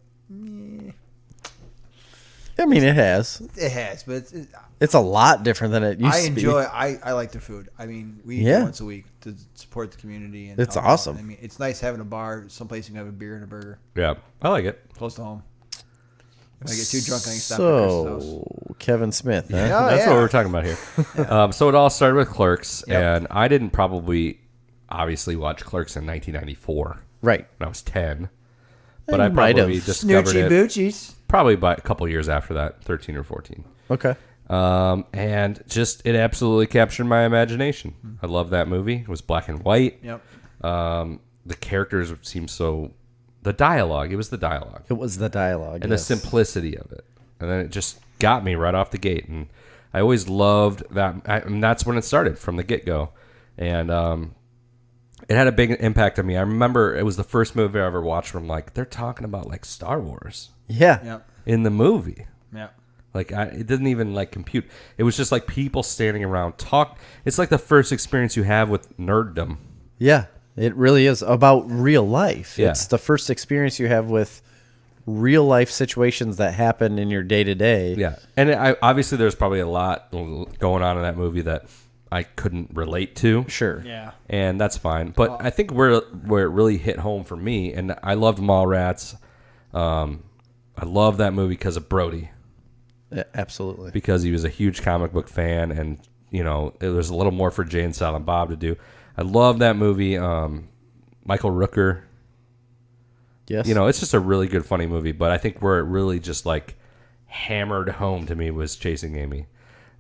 I mean, it has. it has, but It's a lot different than it used I to be. enjoy I like their food. I mean, we eat Yeah. it once a week to support the community. And It's help out. awesome. I mean, it's nice having a bar, someplace you can have a beer and a burger Yeah, I like it. close to home. If I get too drunk, I can stop at Chris's house. So, Kevin Smith, huh? Oh, That's yeah. what we're talking about here. So it all started with Clerks, Yep. and I didn't probably obviously watch Clerks in 1994 Right. when I was 10, but You I might probably have. discovered Snoochie it boochies. probably by a couple years after that, 13 or 14. Okay. And just it absolutely captured my imagination. I love that movie. It was black and white. Yep. The characters seemed so. The dialogue. It was the dialogue It was the dialogue. and the simplicity of it, and then it just got me right off the gate. And I always loved that. And that's when it started from the get go, and it had a big impact on me. I remember it was the first movie I ever watched where I'm like, they're talking about like Star Wars Yeah. Yep. in the movie. Yep. Like it didn't even like compute. It was just like people standing around talk. It's like the first experience you have with nerddom. Yeah. It really is about real life. Yeah. It's the first experience you have with real life situations that happen in your day to day. Yeah, and obviously there's probably a lot going on in that movie that I couldn't relate to. Sure. Yeah. And that's fine. But I think where it really hit home for me, and I loved Mallrats. I love that movie because of Brody, Yeah, absolutely. because he was a huge comic book fan, and you know it was a little more for Jay and Silent Bob to do. I love that movie. Michael Rooker. Yes. You know, it's just a really good, funny movie. But I think where it really just like hammered home to me was Chasing Amy.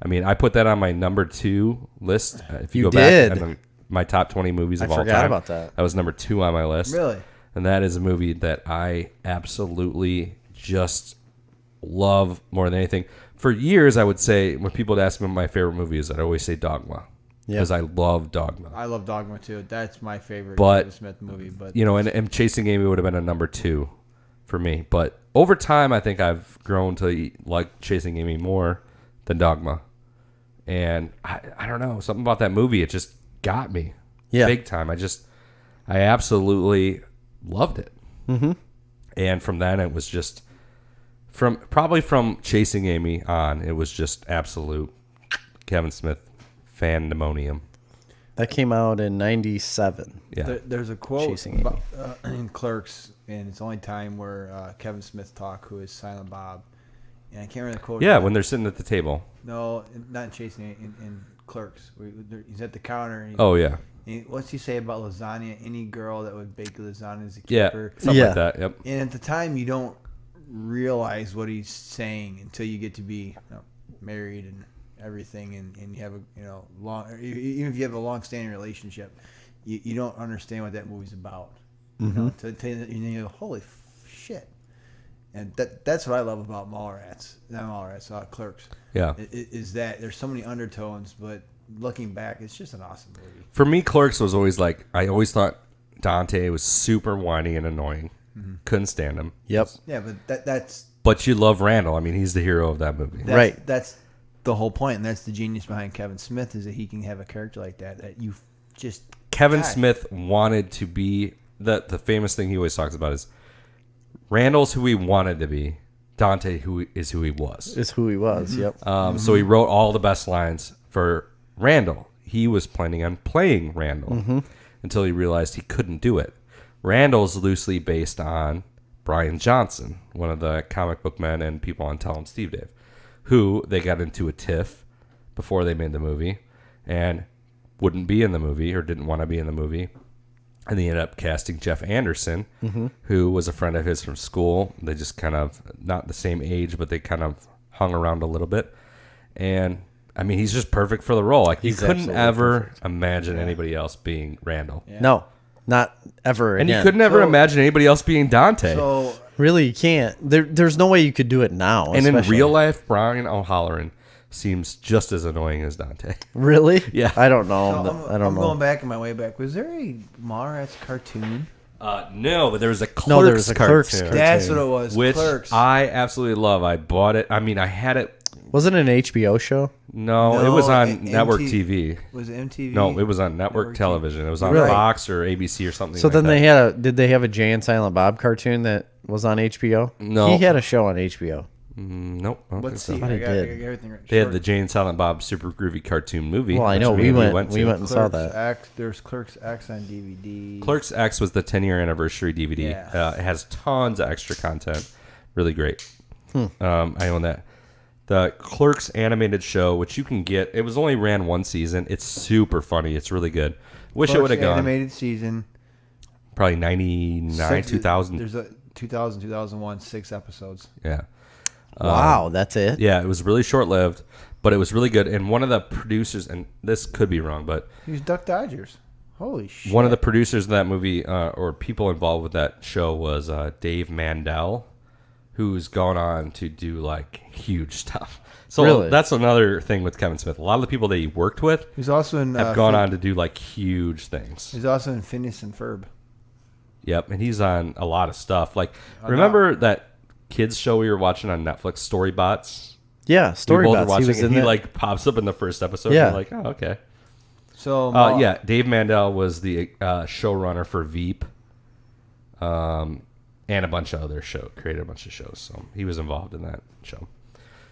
I mean, I put that on my number 2 list. If you You go back did. and my top 20 movies of I all forgot time, about that. was number 2 on my list. Really? And that is a movie that I absolutely just love more than anything. For years, I would say when people would ask me what my favorite movie is, I'd always say Dogma. Yeah. Because I love Dogma. I love Dogma too. That's my favorite But, Kevin Smith movie. But You know, and Chasing Amy would have been a number 2 for me. But over time, I think I've grown to like Chasing Amy more than Dogma. And I don't know, something about that movie, it just got me big time. I absolutely loved it. Mm-hmm. And from then, it was just from Chasing Amy on, it was just absolute Kevin Smith fandemonium. That came out in 97. Yeah. there's a quote Chasing about, in Clerks, and it's the only time where Kevin Smith talk, who is Silent Bob, and I can't remember the quote. Yeah, when they're sitting at the table. No, not in Chasing. In Clerks. He's at the counter. And Oh yeah. What's he say about lasagna? Any girl that would bake lasagna is a Yeah. keeper. Something Yeah. like that. Yep. And at the time, you don't realize what he's saying until you get to be married and everything, and you have a long. Even if you have a long-standing relationship, you don't understand what that movie's about. You know, holy shit. And that's what I love about Mallrats. Not Mallrats, Clerks. Yeah. Is that there's so many undertones, but looking back, it's just an awesome movie. For me, Clerks was always like, I always thought Dante was super whiny and annoying. Couldn't stand him. Yep. Yeah, but that's But you love Randall. I mean, he's the hero of that movie. Right. That's the whole point, and that's the genius behind Kevin Smith is that he can have a character like that you just. Kevin God. Smith wanted to be the famous thing he always talks about is Randall's who he wanted to be. Dante who he was. Is who he was. Yep. So he wrote all the best lines for Randall. He was planning on playing Randall until he realized he couldn't do it. Randall's loosely based on Brian Johnson, one of the comic book men and people on Tell 'em Steve Dave, who they got into a tiff before they made the movie and wouldn't be in the movie or didn't want to be in the movie. And they ended up casting Jeff Anderson, who was a friend of his from school. They just kind of, not the same age, but they kind of hung around a little bit. And, I mean, he's just perfect for the role. Like, you He's couldn't absolutely ever perfect. imagine anybody else being Randall. Yeah. No, not ever And again. you could never So- imagine anybody else being Dante. So Really, you can't. There's no way you could do it now. and in especially. real life, Brian O'Halloran seems just as annoying as Dante. Really? Yeah. I don't know. I'm I don't know. going back in my way back. Was there a Mallrats cartoon? No, but there was a Clerks No, there was a Clerks cartoon, cartoon. That's what it was. which Clerks. I absolutely love. I bought it. I mean, I had it. Was it an HBO show? No, it No, was on M- network MT TV. Was it MTV? No, it was on network Network television. It was on Really? Fox or ABC or something. So like then that. they had did they have a Jay and Silent Bob cartoon that was on HBO? No. He had a show on HBO. Nope. I don't Let's think see. so. Somebody I got did. everything right. They had the Jay and Silent Bob Super Groovy cartoon movie. Well, I which know me we and you went to. and saw that. X, there's Clerks X on DVD. Clerks X was the 10-year anniversary DVD. Yeah. It has tons of extra content. Really great. I own that. The Clerks animated show, which you can get, it was only ran one season. It's super funny. It's really good. Wish it Clerks would have gone. animated season. Probably 99, 2000. There's a 2000, 2001, 6 episodes. Yeah. Wow, that's it. Yeah, it was really short-lived, but it was really good. And one of the producers, and this could be wrong, but He was Duck Dodgers. Holy shit. one of the producers of that movie, or people involved with that show, was Dave Mandel, who's gone on to do like huge stuff. So Really? that's another thing with Kevin Smith. A lot of the people that he worked with He's also in. have gone on to do like huge things. He's also in Phineas and Ferb. Yep, and he's on a lot of stuff. Like, remember that kids show we were watching on Netflix, Storybots? Yeah, We Story both were Bots. He watching, was and in he that. like pops up in the first episode. Yeah. You're like, oh, okay. So Yeah, Dave Mandel was the showrunner for Veep, and a bunch of other created a bunch of shows. So he was involved in that show.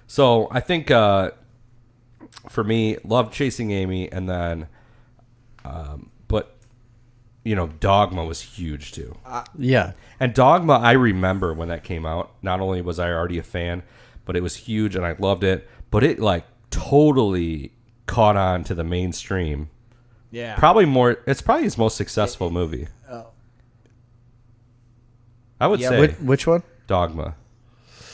So I think for me, loved Chasing Amy, and then, but Dogma was huge too. Yeah. And Dogma, I remember when that came out. Not only was I already a fan, but it was huge and I loved it. But it like totally caught on to the mainstream. yeah. It's probably his most successful movie. I would Yeah, say Which one? Dogma.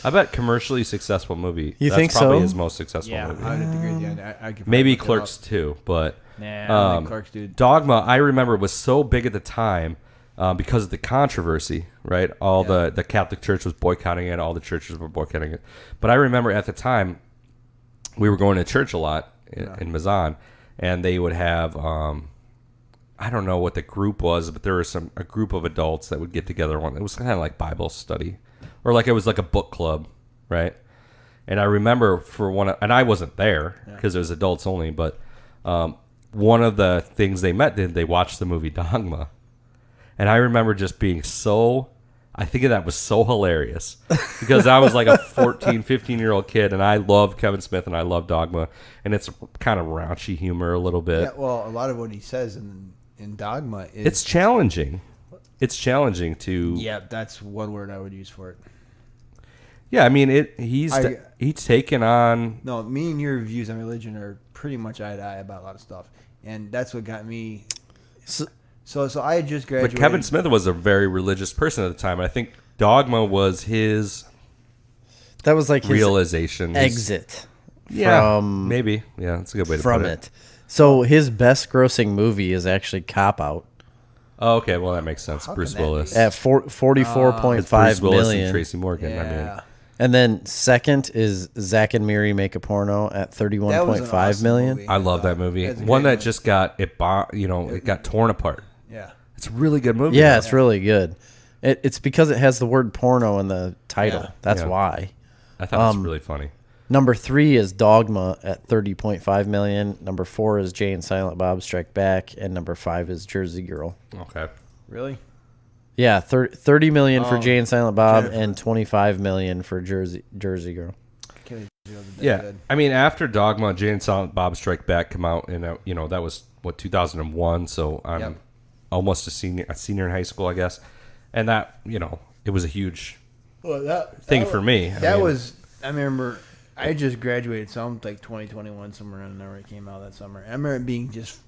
I bet commercially successful movie. You That's think probably so? his most successful Yeah, movie. I would agree with you. I could Maybe probably look it Clerks too, but up. Nah, I don't think Clerks, dude. Dogma, I remember, was so big at the time because of the controversy, right? All the Catholic Church was boycotting it. All the churches were boycotting it. But I remember at the time, we were going to church a lot in Mazan, and they would have, I don't know what the group was, but there was a group of adults that would get together. It was kind of like Bible study, or like it was like a book club, right? And I remember and I wasn't there because it was adults only, but one of the things they they watched the movie Dogma. And I remember just being I think that was so hilarious because I was like a 14, 15-year-old kid, and I love Kevin Smith and I love Dogma, and it's kind of raunchy humor a little bit. Yeah, well, a lot of what he says in Dogma is. It's challenging. It's challenging to... Yeah, that's one word I would use for it. Yeah, I mean, he's taken on. No, me and your views on religion are pretty much eye to eye about a lot of stuff, and that's what got me. So I had just graduated. But Kevin Smith was a very religious person at the time. I think Dogma was his. That was like his realization. exit. Yeah, maybe. Yeah, that's a good way to put it. So his best grossing movie is actually Cop Out. Oh, okay. Well, that makes sense. Bruce Willis. At 44.5 Bruce Willis million. and Tracy Morgan. Yeah. I mean, And then second is Zack and Miri Make a Porno at 31.5 awesome million. movie. I love that movie. That's a One great that movie. just got it got torn apart. Yeah. It's a really good movie. Yeah, it's really good. It's because it has the word porno in the title. Yeah. That's Yeah. why. I thought it was really funny. Number 3 is Dogma at 30.5 million. Number 4 is Jay and Silent Bob Strike Back, and number 5 is Jersey Girl. Okay. Really? Yeah, 30 million for Oh, Jay and Silent Bob, Jennifer. and 25 million for Jersey Girl. Yeah, I mean, after Dogma, Jay and Silent Bob Strike Back come out, and that was 2001. So I'm almost a senior in high school, I guess, and that it was a huge thing for me. I remember I just graduated, so I'm like 2021 somewhere around there. It came out that summer. I remember it being just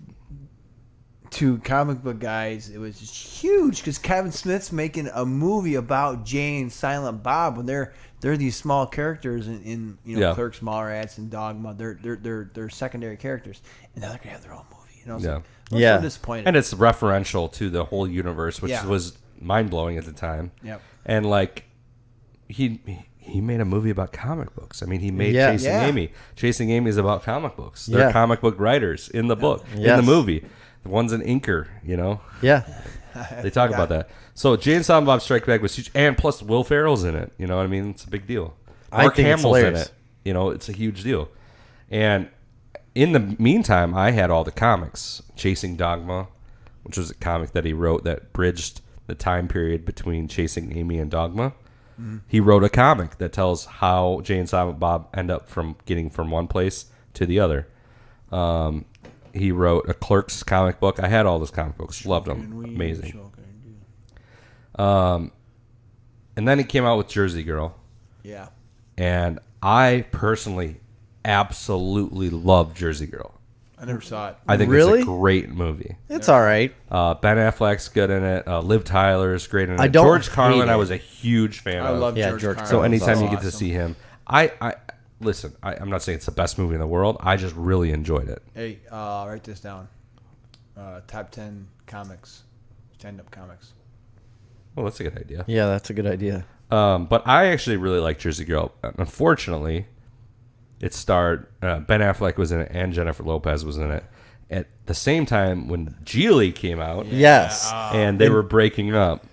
to comic book guys, it was just huge because Kevin Smith's making a movie about Jay and Silent Bob when they're these small characters in Clerks, Mallrats, and Dogma. They're secondary characters, and now they're gonna have their own movie. I was so disappointed. And it's referential to the whole universe, which was mind blowing at the time. Yep. And like he made a movie about comic books. I mean, he made Chasing Amy. Chasing Amy is about comic books. They're comic book writers in the book, in the movie. The one's an inker, Yeah. They talk about that. So Jay and Silent Bob Strike Back was huge, and plus Will Ferrell's in it. You know what I mean? It's a big deal. Mark think it's Hamill's in hilarious. it. It's a huge deal. And in the meantime, I had all the comics. Chasing Dogma, which was a comic that he wrote that bridged the time period between Chasing Amy and Dogma. Mm-hmm. He wrote a comic that tells how Jay and Silent Bob end up from getting from one place to the other. He wrote a Clerks comic book. I had all those comic books. Loved them. Amazing. And then he came out with Jersey Girl. Yeah. And I personally absolutely love Jersey Girl. I never saw it. I think Really? it's a great movie. It's all right. Ben Affleck's good in it. Liv Tyler's great in it. I don't George Carlin, hate I it. was a huge fan I of. love George George Carlin. So anytime Carlin's you get to see him, listen. I'm not saying it's the best movie in the world. I just really enjoyed it. Hey, write this down. Top 10 comics, stand-up comics. Well, that's a good idea. Yeah, that's a good idea. But I actually really like Jersey Girl. Unfortunately, it starred Ben Affleck was in it and Jennifer Lopez was in it at the same time when Geely came out. Yes. And they were breaking up.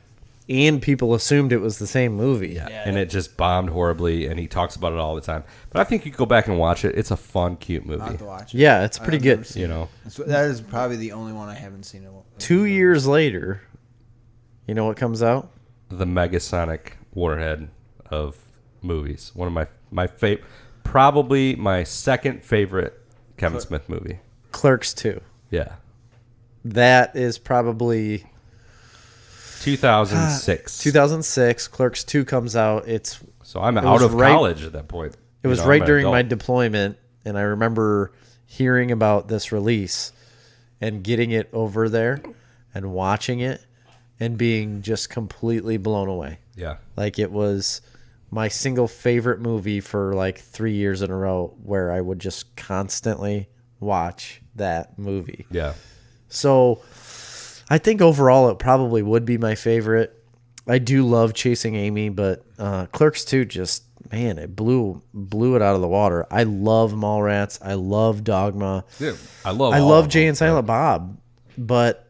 And people assumed it was the same movie. And it just bombed horribly, and he talks about it all the time. But I think you could go back and watch it. It's a fun, cute I'll have movie. to watch it. Yeah, it's pretty I've never good. seen You know, That is probably the only one I haven't seen. 2 years later, you know what comes out? the Megasonic warhead of movies. One of my favorite, probably my second favorite Kevin Smith movie. Clerks 2. Yeah, That is probably 2006. 2006. Clerks 2 comes out. So I'm was out of right- college at that point. It was I'm right an during my adult. deployment, and I remember hearing about this release and getting it over there and watching it and being just completely blown away. Yeah. Like, it was my single favorite movie for like 3 years in a row, where I would just constantly watch that movie. Yeah. So I think overall it probably would be my favorite. I do love Chasing Amy, but Clerks 2 just, man, it blew it out of the water. I love Mallrats. I love Dogma. Yeah, I I all love of Jay them. and Silent Bob, but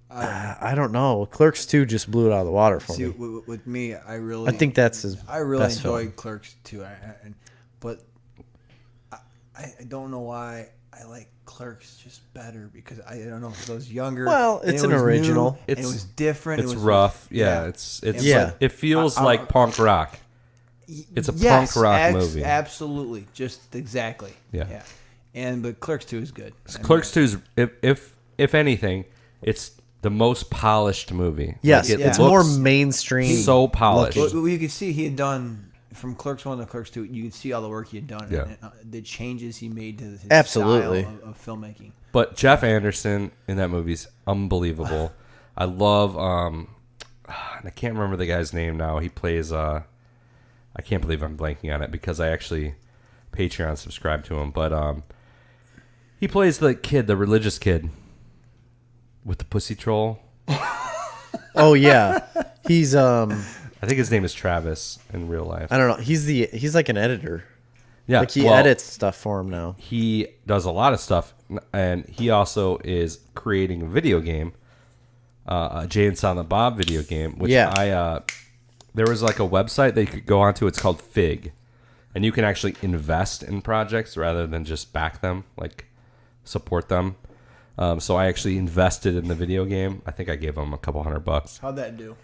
I don't know. Clerks 2 just blew it out of the water for See, me. with me, I think that's his I really best enjoyed film. Clerks too. But I don't know why I like Clerks just better, because I don't know, if it was younger. Well, and it's it an was original. new, and it was different. It's it was rough. Yeah. It's Yeah. it feels like punk rock. It's a punk rock movie. Absolutely, just exactly. Yeah. But Clerks 2 is good. Clerks 2 is if anything, it's the most polished movie. Yes, Like, it it's more looks mainstream. so polished. Well, you can see he had done from Clerks 1 to Clerks 2, you can see all the work he had done. Yeah. And the changes he made to his Absolutely. style of filmmaking. But Jeff Anderson in that movie's unbelievable. I love, I can't remember the guy's name now. He plays, I can't believe I'm blanking on it because I actually Patreon subscribed to him. But he plays the kid, the religious kid with the pussy troll. Oh yeah, he's I think his name is Travis in real life. I don't know. He's like an editor. Yeah, Like he well, edits stuff for him now. He does a lot of stuff, and he also is creating a video game, a Jay and Silent Bob video game, which there was like a website that you could go onto. It's called Fig, and you can actually invest in projects rather than just back them, like support them. So I actually invested in the video game. I think I gave them a couple $100. How'd that do?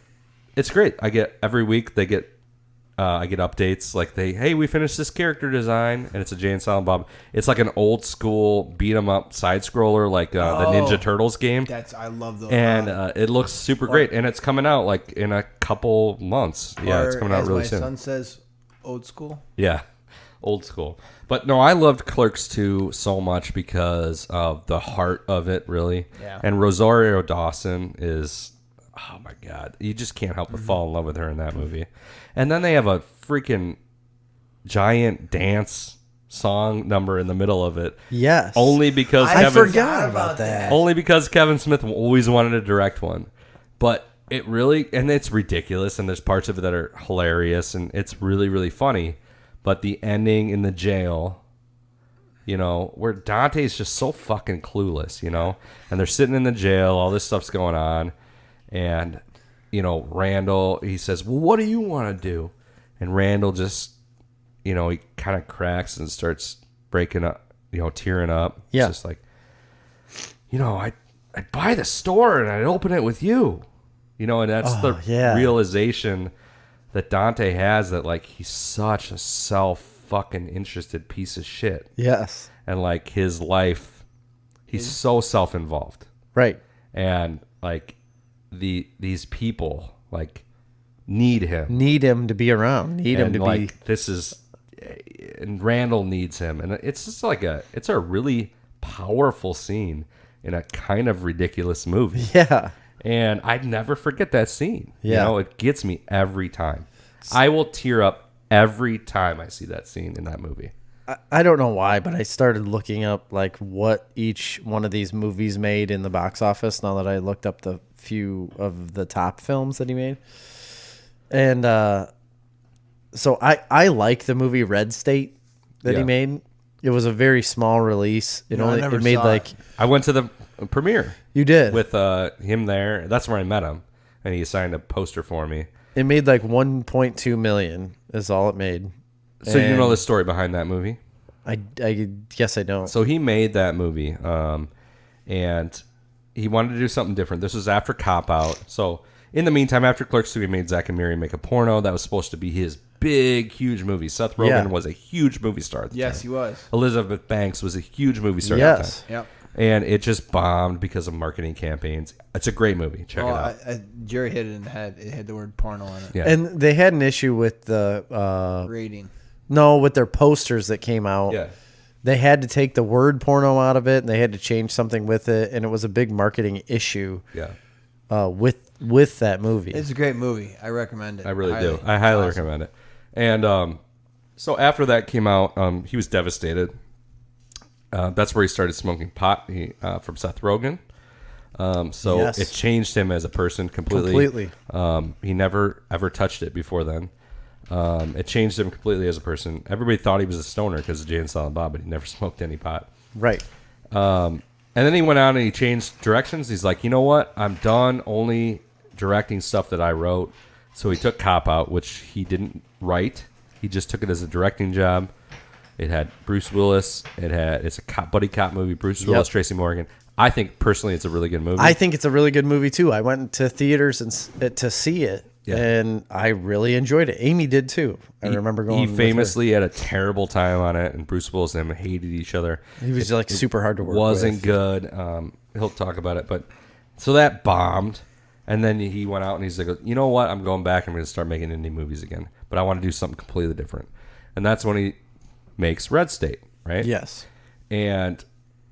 It's great. I get every week I get updates like hey, we finished this character design, and it's a Jay and Silent Bob. It's like an old school beat 'em up side scroller, like the Ninja Turtles game. I love those. And it looks super great, and it's coming out like in a couple months. Yeah, it's coming out really soon. My son says, old school. Yeah, old school. But no, I loved Clerks 2 so much because of the heart of it, really. Yeah. And Rosario Dawson is, oh my God, you just can't help but fall in love with her in that movie. And then they have a freaking giant dance song number in the middle of it. Yes. Only because I forgot about that. Only because Kevin Smith always wanted to direct one. But it really, and it's ridiculous, and there's parts of it that are hilarious, and it's really, really funny. But the ending in the jail, where Dante's just so fucking clueless, and they're sitting in the jail, all this stuff's going on, and Randall, he says, well, what do you want to do? And Randall just, he kind of cracks and starts breaking up, tearing up. Yeah. It's just like, I'd buy the store and I'd open it with you. And that's realization that Dante has, that, like, he's such a fucking interested piece of shit. Yes. And, like, his life, he's so self-involved. Right. And, like, these people like need him to be around, him to like, be and Randall needs him, and it's just like it's a really powerful scene in a kind of ridiculous movie. Yeah. And I'd never forget that scene. Yeah. It gets me every time. I will tear up every time I see that scene in that movie. I don't know why, but I started looking up like what each one of these movies made in the box office now that I looked up the few of the top films that he made. And so I like the movie Red State that he made. It was a very small release. It made like I went to the premiere. You did? With him there. That's where I met him, and he signed a poster for me. It made like 1.2 million is all it made. So you know the story behind that movie? I guess I don't. So he made that movie, and he wanted to do something different. This was after Cop Out. So in the meantime, after Clerks 2, he made Zack and Miri make a porno. That was supposed to be his big, huge movie. Seth Rogen was a huge movie star at the time. He was. Elizabeth Banks was a huge movie star at the time. Yep. And it just bombed because of marketing campaigns. It's a great movie. Check it out. Jerry hit it in the head. It had the word porno on it. Yeah. And they had an issue with the rating. No, with their posters that came out. Yeah. They had to take the word porno out of it, and they had to change something with it, and it was a big marketing issue. Yeah. With that movie. It's a great movie. I recommend it. I really do. I highly recommend it. And so after that came out, he was devastated. That's where he started smoking pot from Seth Rogen. So it changed him as a person completely. He never ever touched it before then. It changed him completely as a person. Everybody thought he was a stoner because of Jay and Silent Bob, but he never smoked any pot. Right. And then he went out and he changed directions. He's like, you know what? I'm done only directing stuff that I wrote. So he took Cop Out, which he didn't write. He just took it as a directing job. It had Bruce Willis. It's a buddy cop movie. Bruce Willis, Tracy Morgan. I think personally it's a really good movie. I think it's a really good movie too. I went to theaters to see it, and I really enjoyed it. Amy did too. I remember going. He famously had a terrible time on it, and Bruce Willis and him hated each other. He was super hard to work with. Wasn't good. He'll talk about it, but so that bombed, And then he went out and he's like, you know what? I'm going back. I'm going to start making indie movies again. But I want to do something completely different. And that's when he makes Red State, right? Yes. And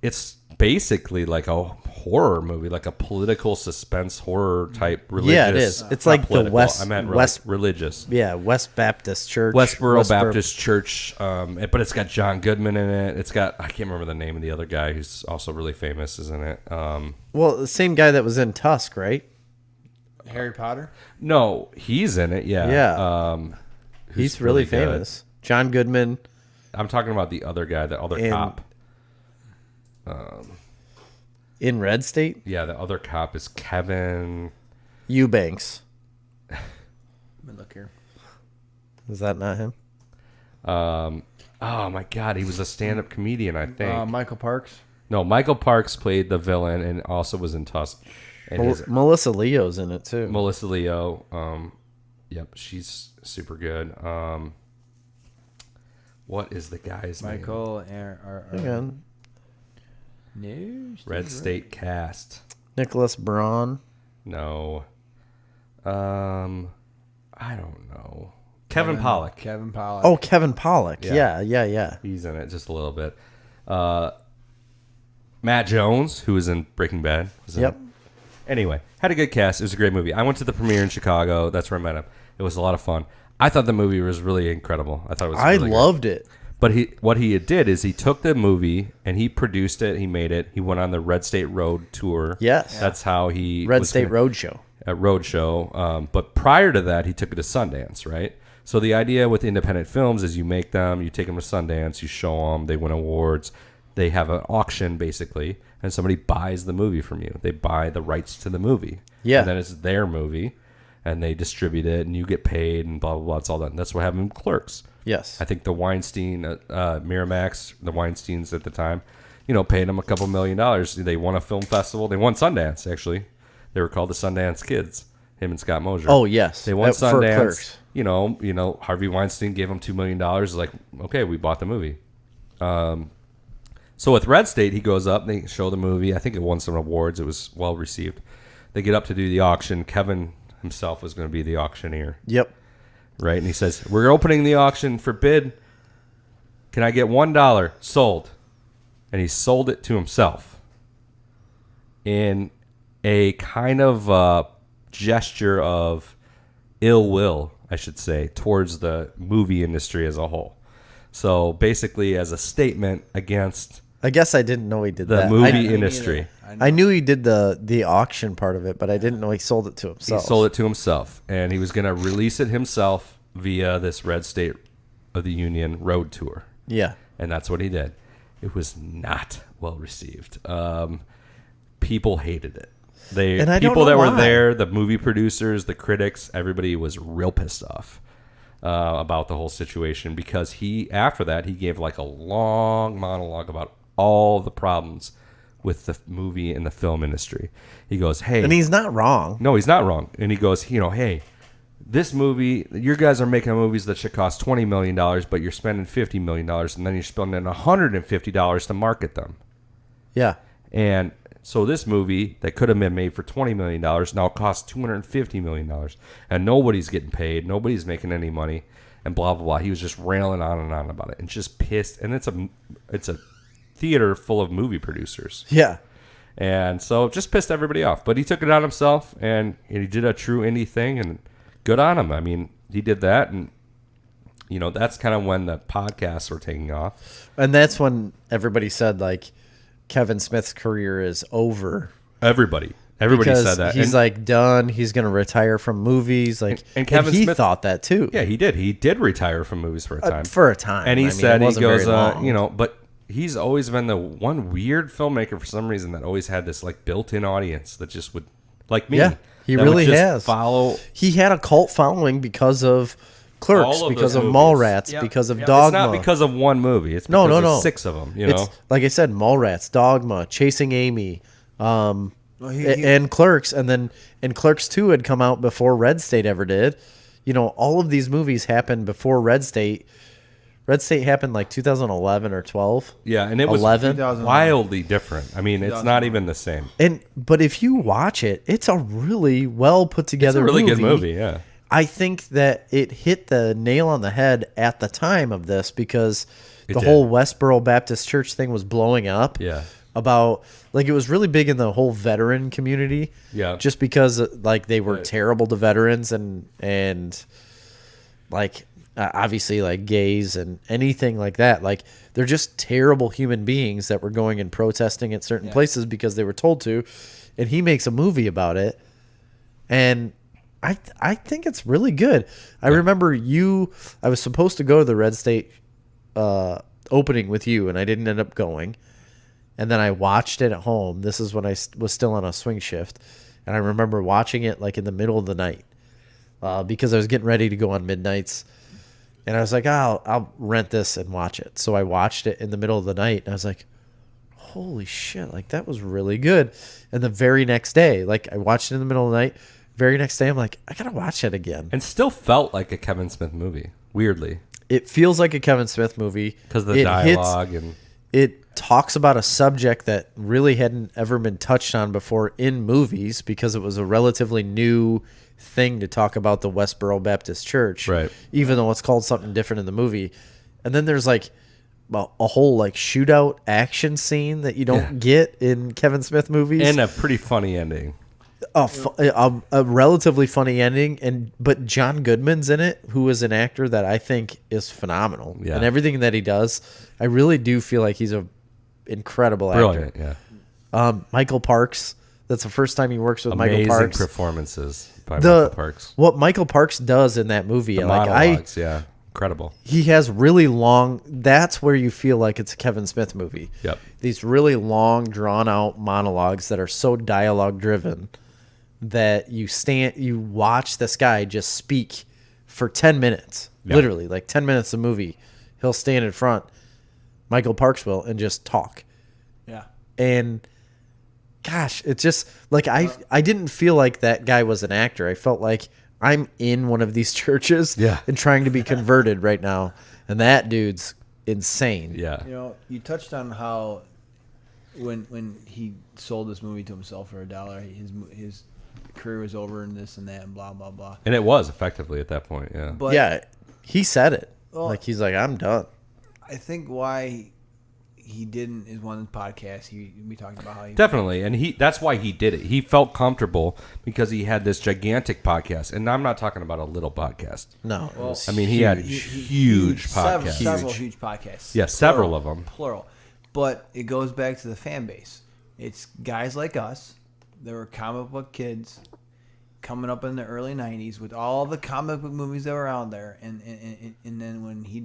it's basically like a horror movie, like a political suspense horror type religious. Yeah, it is. It's like the West. I meant West religious. Yeah, West Baptist Church. Westboro Baptist Church. But it's got John Goodman in it. It's got, I can't remember the name of the other guy who's also really famous, is in it. Well, the same guy that was in Tusk, right? Harry Potter? No, he's in it. Yeah. Yeah. He's really good. famous. John Goodman. I'm talking about the other guy, the other And- cop. In Red State? Yeah, the other cop is Kevin. Eubanks. Let me look here. Is that not him? Oh my God, he was a stand-up comedian, I think. Michael Parks? No, Michael Parks played the villain and also was in Tusk. And his, Melissa Leo's in it too. Melissa Leo. Yep, she's super good. What is the guy's name? Michael. Hang on. No. Red State cast. Nicholas Braun. No. I don't know. Kevin Pollak. Kevin Pollak. Oh, Kevin Pollak. Yeah. Yeah. He's in it just a little bit. Matt Jones, who was in Breaking Bad. Was in Yep. it. Anyway, had a good cast. It was a great movie. I went to the premiere in Chicago. That's where I met him. It was a lot of fun. I thought the movie was really incredible. I thought it was. I really loved it. But what he did is he took the movie and he produced it. He made it. He went on the Red State Road tour. Yes. That's how he Red State Roadshow. A road show. But prior to that, he took it to Sundance, right? So the idea with independent films is you make them, you take them to Sundance, you show them, they win awards. They have an auction, basically, and somebody buys the movie from you. They buy the rights to the movie. Yeah. And then it's their movie, and they distribute it, and you get paid, and blah, blah, blah. It's all done. That's what happened in Clerks. Yes. I think the Weinstein, Miramax, the Weinsteins at the time, paid them a couple $1 million. They won a film festival. They won Sundance, actually. They were called the Sundance Kids, him and Scott Mosier. Oh, yes. They won For Sundance. Clerks. Harvey Weinstein gave them $2 million. Like, okay, we bought the movie. So with Red State, he goes up, they show the movie. I think it won some awards. It was well received. They get up to do the auction. Kevin himself was going to be the auctioneer. Yep. Right? And he says, we're opening the auction for bid. Can I get $1? Sold. And he sold it to himself in a kind of gesture of ill will, I should say, towards the movie industry as a whole. So basically as a statement against I guess I didn't know he did the that. movie industry. I knew he did the auction part of it, but I didn't know he sold it to He himself. sold it to himself, and he was going to release it himself via this Red State of the Union road tour. Yeah. And that's what he did. It was not well received. People hated it. And I don't people know that were why. there, the movie producers, the critics, everybody was real pissed off about the whole situation because after that he gave like a long monologue about all the problems with the movie and the film industry. He goes, "Hey," And he's not wrong. no, he's not wrong. And he goes, "Hey, this movie, you guys are making movies that should cost $20 million, but you're spending $50 million, and then you're spending $150 to market them. Yeah. And so this movie that could have been made for $20 million now costs $250 million. And nobody's getting paid. Nobody's making any money. And blah, blah, blah." He was just railing on and on about it and just pissed. And it's a theater full of movie producers. Yeah. And so just pissed everybody off. But he took it on himself, and he did a true indie thing, and good on him. I mean, he did that, and, that's kind of when the podcasts were taking off. And that's when everybody said, like, Kevin Smith's career is over. Everybody Because said that. he's And- like done. He's going to retire from movies. Like, And Kevin he Smith thought that too. Yeah, he did. He did retire from movies for a time. For a time. And he I mean, said, it he wasn't goes, very long. but he's always been the one weird filmmaker for some reason that always had this like built-in audience that just would, like me. Yeah, he that would really just has. follow. He had a cult following because of Clerks, All of because those of movies. Mallrats, Yep. because of Yep. Dogma. It's not because of one movie. It's No, because no, of no. 6 of them, It's like I said, Mallrats, Dogma, Chasing Amy, and Clerks, and Clerks 2 had come out before Red State ever did. All of these movies happened before Red State Red State happened like 2011 or 12. Yeah, and it was 11. 2011. wildly different. I mean, it's not even the same. But if you watch it, it's a really well put It's together a really good movie, yeah. I think that it hit the nail on the head at the time of this because the whole Westboro Baptist Church thing was blowing up. Yeah. About like it was really big in the whole veteran community. Yeah. Just because like they were terrible to veterans and like obviously like gays and anything like that. Like they're just terrible human beings that were going and protesting at certain places because they were told to. And he makes a movie about it. And I think it's really good. I remember I was supposed to go to the Red State opening with you, and I didn't end up going. And then I watched it at home. This is when I was still on a swing shift. And I remember watching it like in the middle of the night because I was getting ready to go on midnights. And I was like, I'll rent this and watch it. So I watched it in the middle of the night, and I was like, holy shit, like that was really good. And the very next day, like I watched it in the middle of the night. Very next day, I'm like, I gotta watch it again. And still felt like a Kevin Smith movie, weirdly. It feels like a Kevin Smith movie. Because of the dialogue. It talks about a subject that really hadn't ever been touched on before in movies because it was a relatively new thing to talk about the Westboro Baptist Church. Right. Even though it's called something different in the movie. And then there's like a whole like shootout action scene that you don't get in Kevin Smith movies. And a pretty funny ending. A relatively funny ending, but John Goodman's in it, who is an actor that I think is phenomenal. Yeah. And everything that he does, I really do feel like he's a incredible Brilliant, actor. yeah. Michael Parks, that's the first time he works with Michael Parks. Amazing performances by Michael Parks. What Michael Parks does in that movie, The like monologues, yeah. Incredible. he has really long. That's where you feel like it's a Kevin Smith movie. Yep. These really long, drawn out monologues that are so dialogue driven that you watch this guy just speak for 10 minutes, literally like 10 minutes of movie. He'll stand in front, Michael Parks will, and just talk. Yeah. And gosh, it's just like I didn't feel like that guy was an actor. I felt like I'm in one of these churches and trying to be converted right now. And that dude's insane. Yeah. You know, you touched on how when he sold this movie to himself for $1, his career was over and this and that and blah, blah, blah. And it was effectively at that point, yeah. But Yeah, he said it. Well, like he's like, I'm done. I think why he didn't is one of the podcasts we talked about how he Definitely, and that's why he did it. He felt comfortable because he had this gigantic podcast, and I'm not talking about a little podcast. No, it was I mean, he had huge podcasts. several huge podcasts. Yeah, several of them. Plural. But it goes back to the fan base. It's guys like us that were comic book kids coming up in the early 90s with all the comic book movies that were out there. And then when we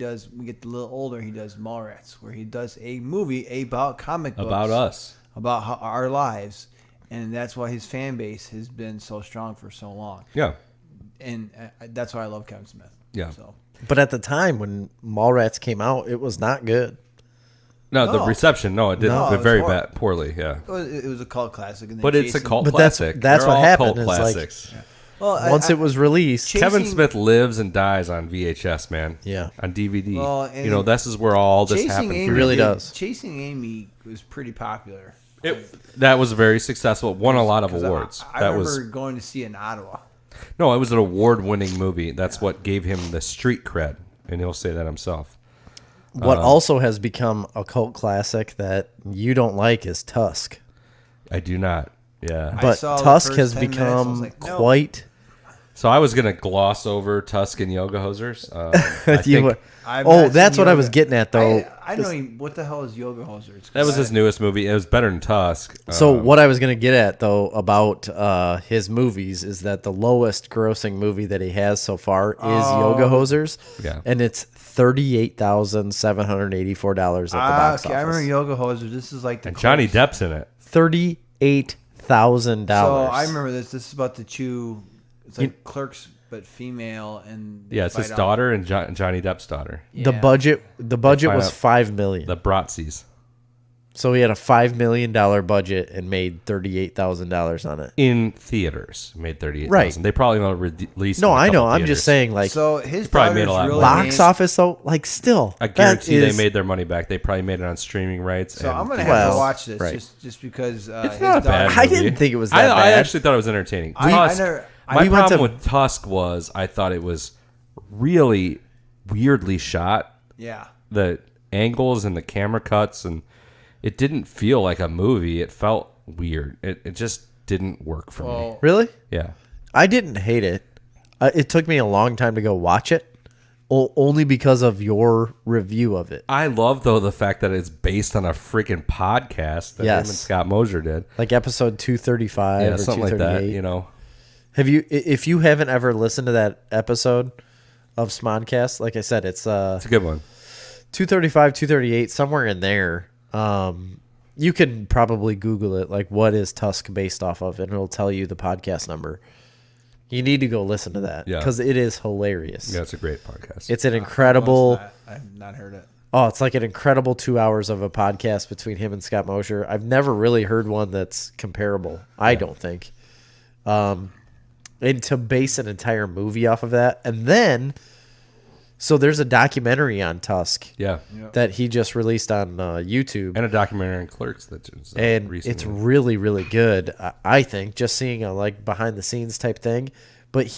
get a little older, he does Mallrats, where he does a movie about comic books. About us. About our lives. And that's why his fan base has been so strong for so long. Yeah. And that's why I love Kevin Smith. Yeah. So. But at the time when Mallrats came out, it was not good. No, the reception, it did very bad, poorly, yeah. It was a cult classic. And then But it's a cult But classic. that's They're what all happened. cult It's like- classics. Well, Once it was released, Kevin Smith lives and dies on VHS, man. Yeah. On DVD. Well, and this is where all this happened. Amy- really does. Chasing Amy was pretty popular. That was very successful. It won a lot of awards. I remember going to see it in Ottawa. No, it was an award-winning movie. That's what gave him the street cred, and he'll say that himself. what also has become a cult classic that you don't like is Tusk. I do not. Yeah. But saw the Tusk first has 10 minutes, I become was like, no. quite. So I was gonna gloss over Tusk and Yoga Hosers. I You think were- I've oh, not that's seen what I Yoga. was getting at, though. I know what the hell is Yoga Hosers? that was his newest movie. It was better than Tusk. So what I was going to get at, though, about his movies is that the lowest grossing movie that he has so far is Yoga Hosers. Yeah. And it's $38,784 at the box I office. remember Yoga Hosers. This is like the and Johnny Clerks. Depp's in it. $38,000. So I remember this. This is about the two. It's like Clerks, but female, and they Yeah, it's his fight out. daughter and Johnny Depp's daughter. The Yeah. budget Find was out $5 million. The Bratzies. So he had a $5 million budget and made $38,000 on it. In theaters, made 38,000. Right. They probably won't release. No, in a I know. couple I'm theaters. just saying, like, So his probably made a daughter's lot really more. box office, though, like, still. I guarantee that they is- made their money back. They probably made it on streaming rights. So and I'm gonna theaters. have to Well, watch this right. just because It's his not a bad daughter- I movie. didn't think it was I that bad. actually thought it was entertaining. I Tusk, never- my we went problem to- with Tusk was I thought it was really weirdly shot. Yeah. The angles and the camera cuts, and it didn't feel like a movie. It felt weird. It just didn't work for me. Well, Really? Yeah. I didn't hate it. It took me a long time to go watch it, only because of your review of it. I love, though, the fact that it's based on a freaking podcast that him and Yes. Scott Mosier did. Like episode 235 Yeah, or something like 238. that, you know. Have you, if you haven't ever listened to that episode of Smodcast, like I said, it's It's a good one. 235, 238, somewhere in there. You can probably Google it, like, what is Tusk based off of, and it'll tell you the podcast number. You need to go listen to that Yeah. because it is hilarious. Yeah, it's a great podcast. It's an incredible. I've not heard it. Oh, it's like an incredible 2 hours of a podcast between him and Scott Mosier. I've never really heard one that's comparable. I don't think. And to base an entire movie off of that, and then, so there's a documentary on Tusk yeah. that he just released on YouTube, And a documentary on Clerks that just and recently. it's really, really good. I think just seeing a like behind the scenes type thing, but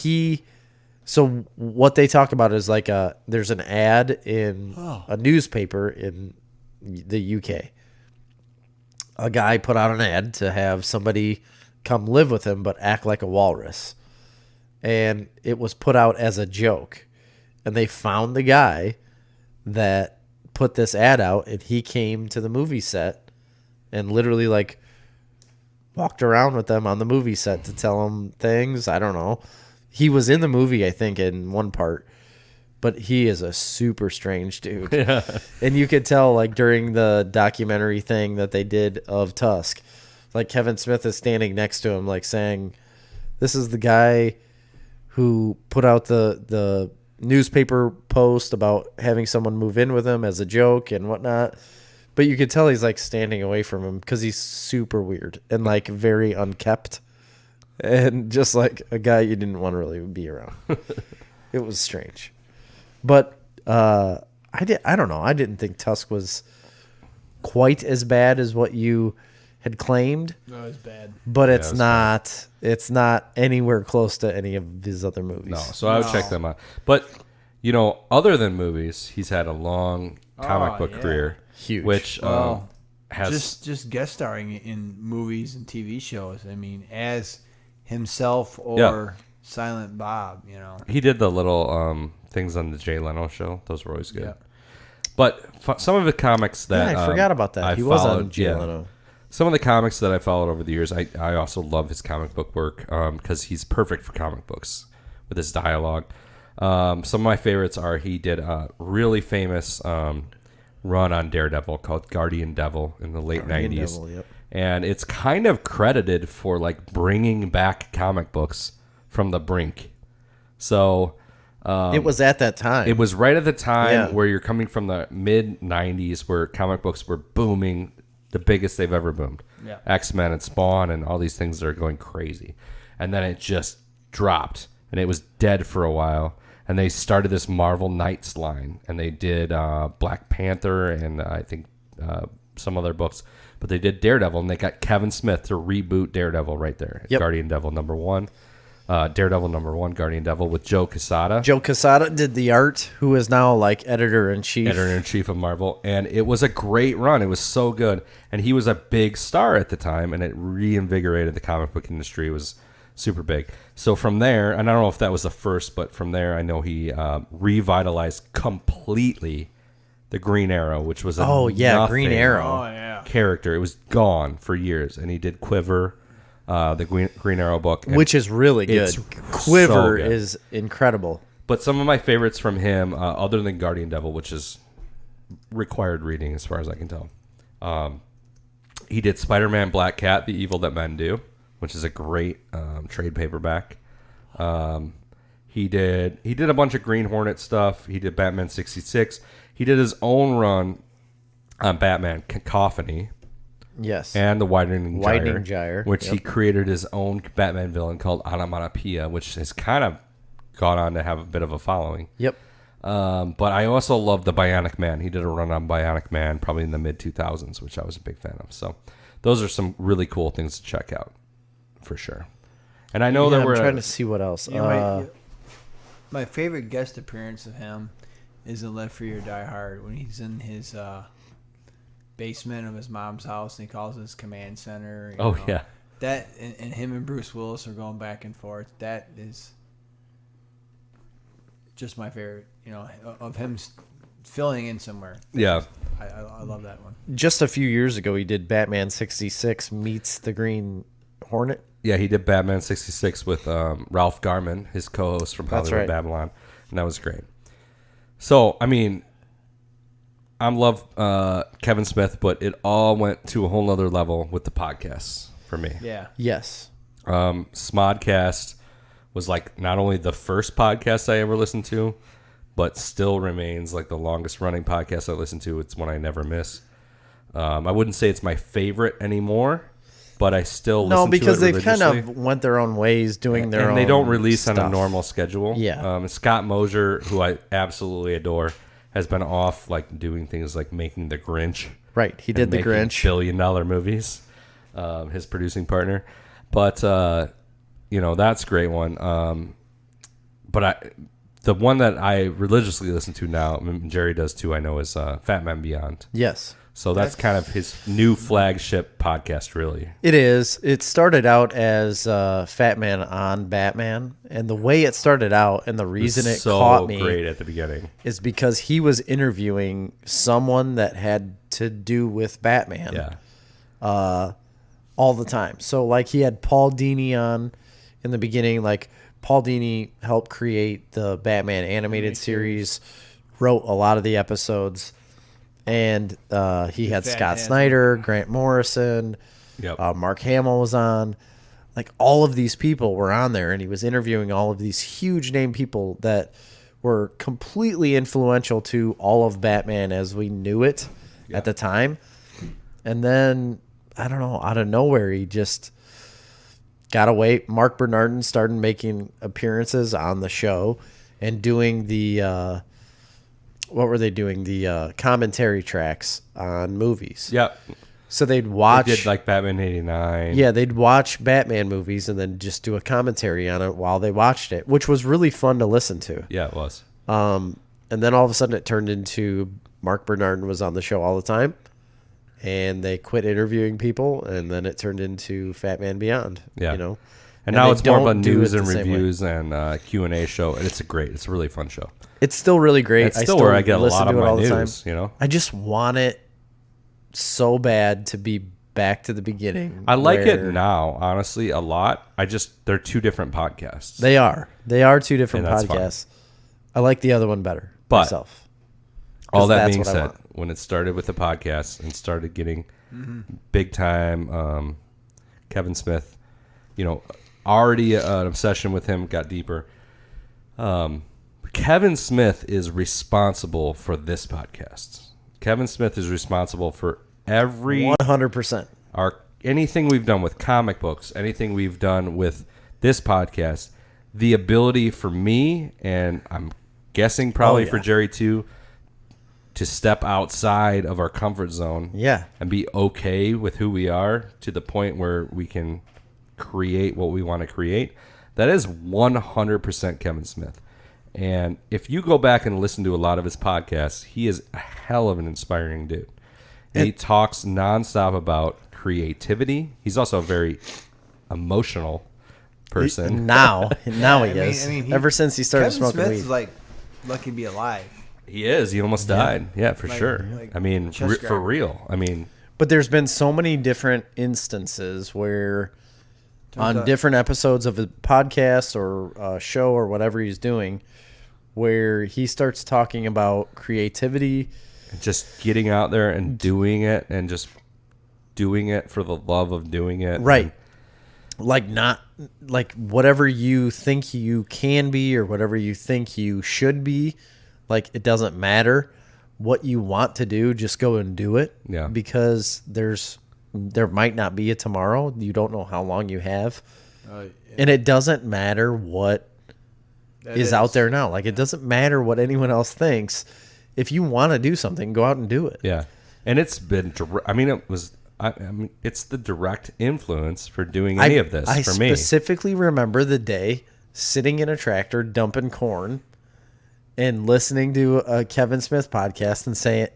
so what they talk about is like there's an ad in a newspaper in the UK. A guy put out an ad to have somebody come live with him but act like a walrus. And it was put out as a joke. And they found the guy that put this ad out, and he came to the movie set and literally like walked around with them on the movie set to tell them things. I don't know. He was in the movie, I think, in one part, but he is a super strange dude. Yeah. And you could tell, like, during the documentary thing that they did of Tusk, like, Kevin Smith is standing next to him, like, saying, this is the guy who put out the newspaper post about having someone move in with him as a joke and whatnot. But you could tell he's, like, standing away from him because he's super weird and, like, very unkept. And just like a guy you didn't want to really be around. It was strange. But I don't know. I didn't think Tusk was quite as bad as what you had claimed. No, it's bad. But it was it's not anywhere close to any of his other movies. No, so I would check them out. But, you know, other than movies, he's had a long comic book yeah. career. Huge. Which Well, has... just guest starring in movies and TV shows. I mean, as himself or Yeah. Silent Bob, you know. He did the little things on the Jay Leno show. Those were always good. Yeah. But some of the comics that Yeah, I forgot about that. I He was on followed- Jay yeah. Leno. Some of the comics that I followed over the years, I also love his comic book work because he's perfect for comic books with his dialogue. Some of my favorites are he did a really famous run on Daredevil called Guardian Devil in the late Guardian 90s. Devil, yep. And it's kind of credited for like bringing back comic books from the brink. So It was at that time. it was right at the time Yeah. where you're coming from the mid 90s where comic books were booming, the biggest they've ever boomed. Yeah. X-Men and Spawn and all these things are going crazy. And then it just dropped and it was dead for a while. And they started this Marvel Knights line and they did Black Panther and I think some other books. But they did Daredevil and they got Kevin Smith to reboot Daredevil right there. Yep. Guardian Devil #1. Daredevil #1, Guardian Devil with Joe Quesada. Joe Quesada did the art, who is now like editor-in-chief. Editor-in-chief of Marvel, and it was a great run. It was so good, and he was a big star at the time, and it reinvigorated the comic book industry. It was super big. So from there, and I don't know if that was the first, but from there, I know he revitalized completely the Green Arrow, which was a Green nothing Arrow. Oh yeah. character. It was gone for years, and he did Quiver, the Green Arrow book, and Which is really good. it's Quiver so good. is incredible. But some of my favorites from him, other than Guardian Devil, which is required reading as far as I can tell, he did Spider-Man Black Cat, The Evil That Men Do, which is a great trade paperback. He did a bunch of Green Hornet stuff. He did Batman 66. He did his own run on Batman Cacophony, Yes. and the Widening Gyre, which he created his own Batman villain called Onomatopoeia, which has kind of gone on to have a bit of a following. Yep. But I also love the Bionic Man. He did a run on Bionic Man probably in the mid-2000s, which I was a big fan of. So those are some really cool things to check out for sure. And I know that I'm we're trying to see what else. My favorite guest appearance of him is in Live Free or Die Hard when he's in his basement of his mom's house and he calls his command center. You know. Yeah. That and him and Bruce Willis are going back and forth. That is just my favorite, of him filling in somewhere. Yeah. I love that one. Just a few years ago, he did Batman 66 meets the Green Hornet. Yeah, he did Batman 66 with Ralph Garman, his co-host from Hollywood right. Babylon, and that was great. So, I mean, I love Kevin Smith, but it all went to a whole nother level with the podcasts for me. Yeah. Yes. Smodcast was like not only the first podcast I ever listened to, but still remains like the longest running podcast I listen to. It's one I never miss. I wouldn't say it's my favorite anymore, but I still listen to it because they've kind religiously. of went their own ways doing their own And they don't release stuff. on a normal schedule. Yeah. Scott Mosier, who I absolutely adore, has been off like doing things like making The Grinch. Right. He did The making Grinch. billion-dollar movies, his producing partner. But, that's a great one. But the one that I religiously listen to now, and Jerry does too, I know, is Fat Man Beyond. Yes. So that's kind of his new flagship podcast, really. It is. It started out as Fat Man on Batman, and the way it started out and the reason it caught me great at the beginning is because he was interviewing someone that had to do with Batman. Yeah. All the time. So like he had Paul Dini on in the beginning. Like Paul Dini helped create the Batman animated series, wrote a lot of the episodes. And he had Scott Snyder, Grant Morrison, Mark Hamill was on. Like all of these people were on there, and he was interviewing all of these huge name people that were completely influential to all of Batman as we knew it at the time. And then, I don't know, out of nowhere, he just got away. Mark Bernardin started making appearances on the show and doing the... what were they doing? The commentary tracks on movies. Yep. So they'd watch. They did like Batman 89. Yeah, they'd watch Batman movies and then just do a commentary on it while they watched it, which was really fun to listen to. Yeah, it was. And then all of a sudden it turned into Mark Bernardin was on the show all the time, and they quit interviewing people, and then it turned into Fat Man Beyond. Yeah. And now they it's more of a don't do news it and the same way. reviews and Q&A show, and it's a really fun show. It's still really great. It's still where I get a lot of my news, I just want it so bad to be back to the beginning. I like it now, honestly, a lot. They're two different podcasts. They are two different And that's podcasts. I like the other one better myself. All that that's being what I said, want. when it started with the podcast and started getting big time, Kevin Smith, already an obsession with him got deeper. Kevin Smith is responsible for this podcast. Kevin Smith is responsible for every 100%. Anything we've done with comic books, anything we've done with this podcast, the ability for me, and I'm guessing probably for Jerry too, to step outside of our comfort zone and be okay with who we are to the point where we can create what we want to create. That is 100% Kevin Smith. And if you go back and listen to a lot of his podcasts, he is a hell of an inspiring dude. And he talks nonstop about creativity. He's also a very emotional person. Now he is. Ever since he started Kevin smoking Smith weed. is like lucky to be alive. He is. He almost died. Yeah, for sure. For real. But there's been so many different instances where on different episodes of a podcast or a show or whatever he's doing, where he starts talking about creativity. Just getting out there and doing it and just doing it for the love of doing it. Right. Like whatever you think you can be or whatever you think you should be, like it doesn't matter what you want to do, just go and do it. Yeah. Because there's there might not be a tomorrow. You don't know how long you have. Yeah. And it doesn't matter what is out there now. Like, it doesn't matter what anyone else thinks. If you want to do something, go out and do it. Yeah. And it's been, I mean, it's the direct influence for doing any of this for me. I specifically remember the day sitting in a tractor dumping corn and listening to a Kevin Smith podcast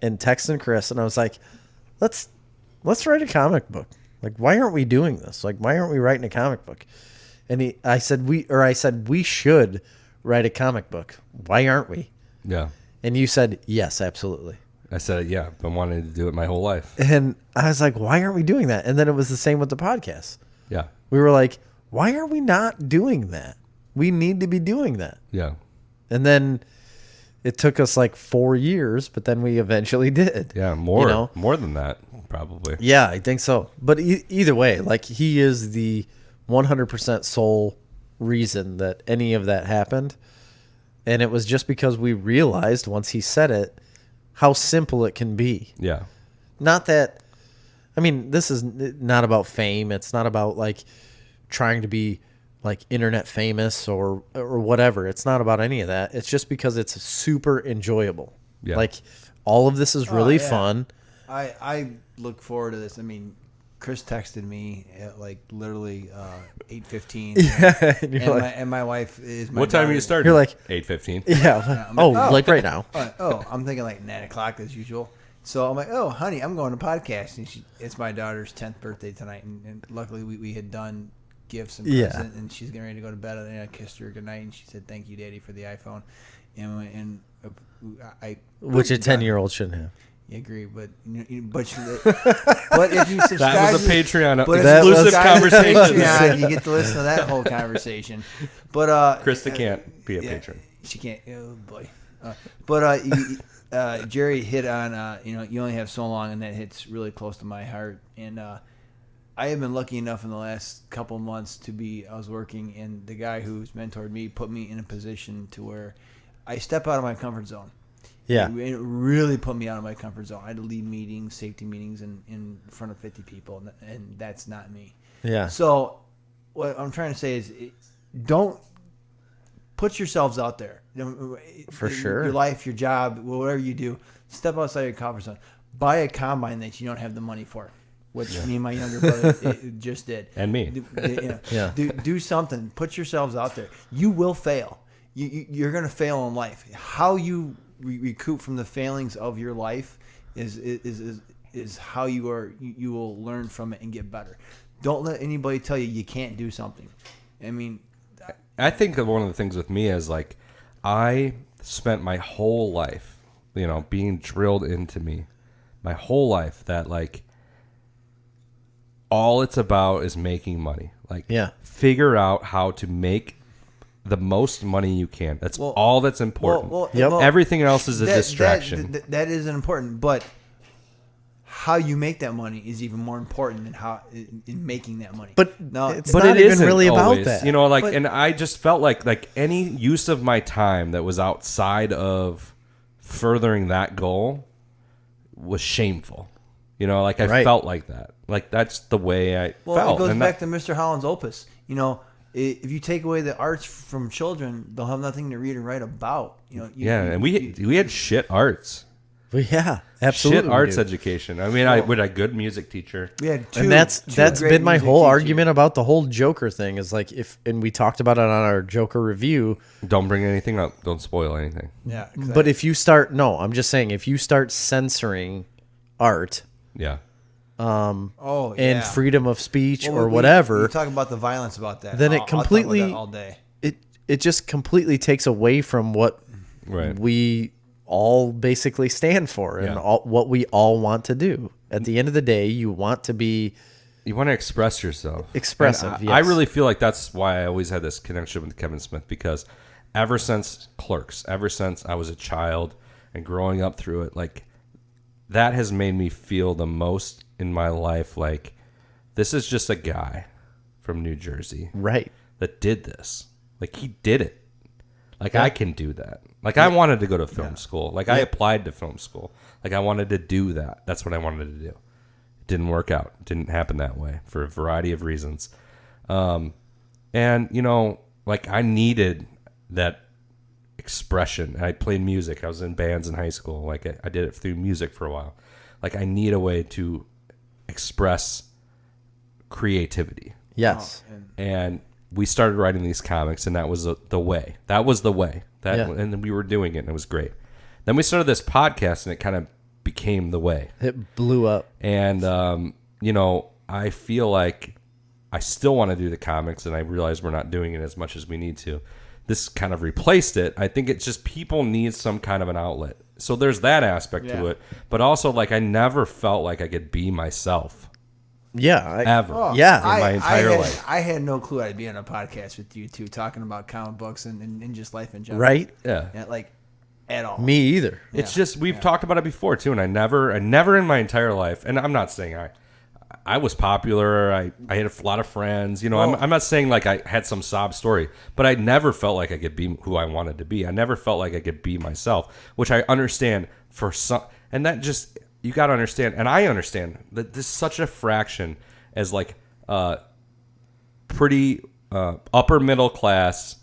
and texting Chris, and I was like, let's write a comic book. Like, why aren't we doing this? Like, why aren't we writing a comic book? And I said we should write a comic book. Why aren't we? Yeah. And you said, yes, absolutely. I said, yeah, I've been wanting to do it my whole life. And I was like, why aren't we doing that? And then it was the same with the podcast. Yeah. We were like, why are we not doing that? We need to be doing that. Yeah. And then it took us like 4 years, but then we eventually did. Yeah, more You know? more than that, probably. Yeah, I think so. But either way, like, he is the 100% sole reason that any of that happened. And it was just because we realized once he said it, how simple it can be. Yeah. Not that, I mean, this is not about fame. It's not about like trying to be like internet famous or whatever. It's not about any of that. It's just because it's super enjoyable. Yeah. Like, all of this is really yeah. fun. I look forward to this. I mean, Chris texted me at like literally 8:15. Yeah, and you're like, and my wife is. What time are you starting? You're like, 8:15. yeah. I'm like, Like right now. I'm thinking like 9 o'clock as usual. So I'm like, oh, honey, I'm going to podcast. And it's my daughter's 10th birthday tonight. And luckily we had done gifts and presents. And she's getting ready to go to bed. And I kissed her goodnight. And she said, thank you, Daddy, for the iPhone. And I. Which a 10-year-old shouldn't have. You agree, but if you subscribe, That was a Patreon but if That you was- exclusive subscribe to conversation. Patreon, you get to listen to that whole conversation. But Krista can't be a patron. She can't. Oh boy. Jerry hit on you only have so long, and that hits really close to my heart. And I have been lucky enough in the last couple months I was working, and the guy who's mentored me put me in a position to where I step out of my comfort zone. Yeah. It really put me out of my comfort zone. I had to lead meetings, safety meetings in front of 50 people, and that's not me. Yeah. So what I'm trying to say is don't put yourselves out there. For sure. Your life, your job, whatever you do, step outside your comfort zone. Buy a combine that you don't have the money for, which me and my younger brother just did. And me. Yeah. Do something. Put yourselves out there. You will fail. You're going to fail in life. How you recoup from the failings of your life is how you will learn from it and get better. Don't let anybody tell you can't do something. I mean, I think that one of the things with me is like I spent my whole life, being drilled into me my whole life that like all it's about is making money. Like, Yeah. figure out how to make the most money you can. That's all that's important. Everything else is a distraction. That isn't important, but how you make that money is even more important than how in making that money. But no, it's But not it even isn't really always, about that. But- and I just felt like any use of my time that was outside of furthering that goal was shameful. I Right. felt like that. Like that's the way I felt. It goes And back to Mr. Holland's opus. If you take away the arts from children, they'll have nothing to read and write about. and we had shit arts. But yeah, absolutely. Shit arts dude. education. I mean, I had a good music teacher. We had two. And that's great been my music whole teachers. argument about the whole Joker thing is like and we talked about it on our Joker review. Don't bring anything up. Don't spoil anything. Yeah, exactly. But if you I'm just saying, if you start censoring art Yeah. and freedom of speech Well, or we whatever, talk about the violence about that. then I'll it talk about completely that all day. it just completely takes away from what Right. we all basically stand for and what we all want to do. At the end of the day, you want to be You want to express yourself. expressive. And Yes. I really feel like that's why I always had this connection with Kevin Smith, because ever since Clerks, ever since I was a child and growing up through it, like that has made me feel the most in my life like this is just a guy from New Jersey right. that did this. Like he did it. Like I can do that. Like I wanted to go to film school. Like I applied to film school. Like I wanted to do that. That's what I wanted to do. It didn't work out. Didn't happen that way for a variety of reasons. And, you know, like I needed that expression. I played music. I was in bands in high school. Like I did it through music for a while. Like I need a way to express creativity. Yes. And we started writing these comics, and that was the way. That was the way. And then we were doing it, and it was great. Then we started this podcast, and it kind of became the way. It blew up. And, you know, I feel like I still want to do the comics, and I realize we're not doing it as much as we need to. This kind of replaced it. I think it's just people need some kind of an outlet. So there's that aspect to it. But also, like, I never felt like I could be myself. Yeah. Ever. Oh, Yeah. In my entire life. I had no clue I'd be on a podcast with you two talking about comic books and just life in general. Right? Yeah. Like, at all. Me either. It's just, we've talked about it before, too, and I never in my entire life, and I'm not saying I was popular, I had a lot of friends, you know, I'm not saying like I had some sob story, but I never felt like I could be who I wanted to be. I never felt like I could be myself, which I understand for some, and that just, you got to understand, and I understand that this is such a fraction as like pretty upper middle class,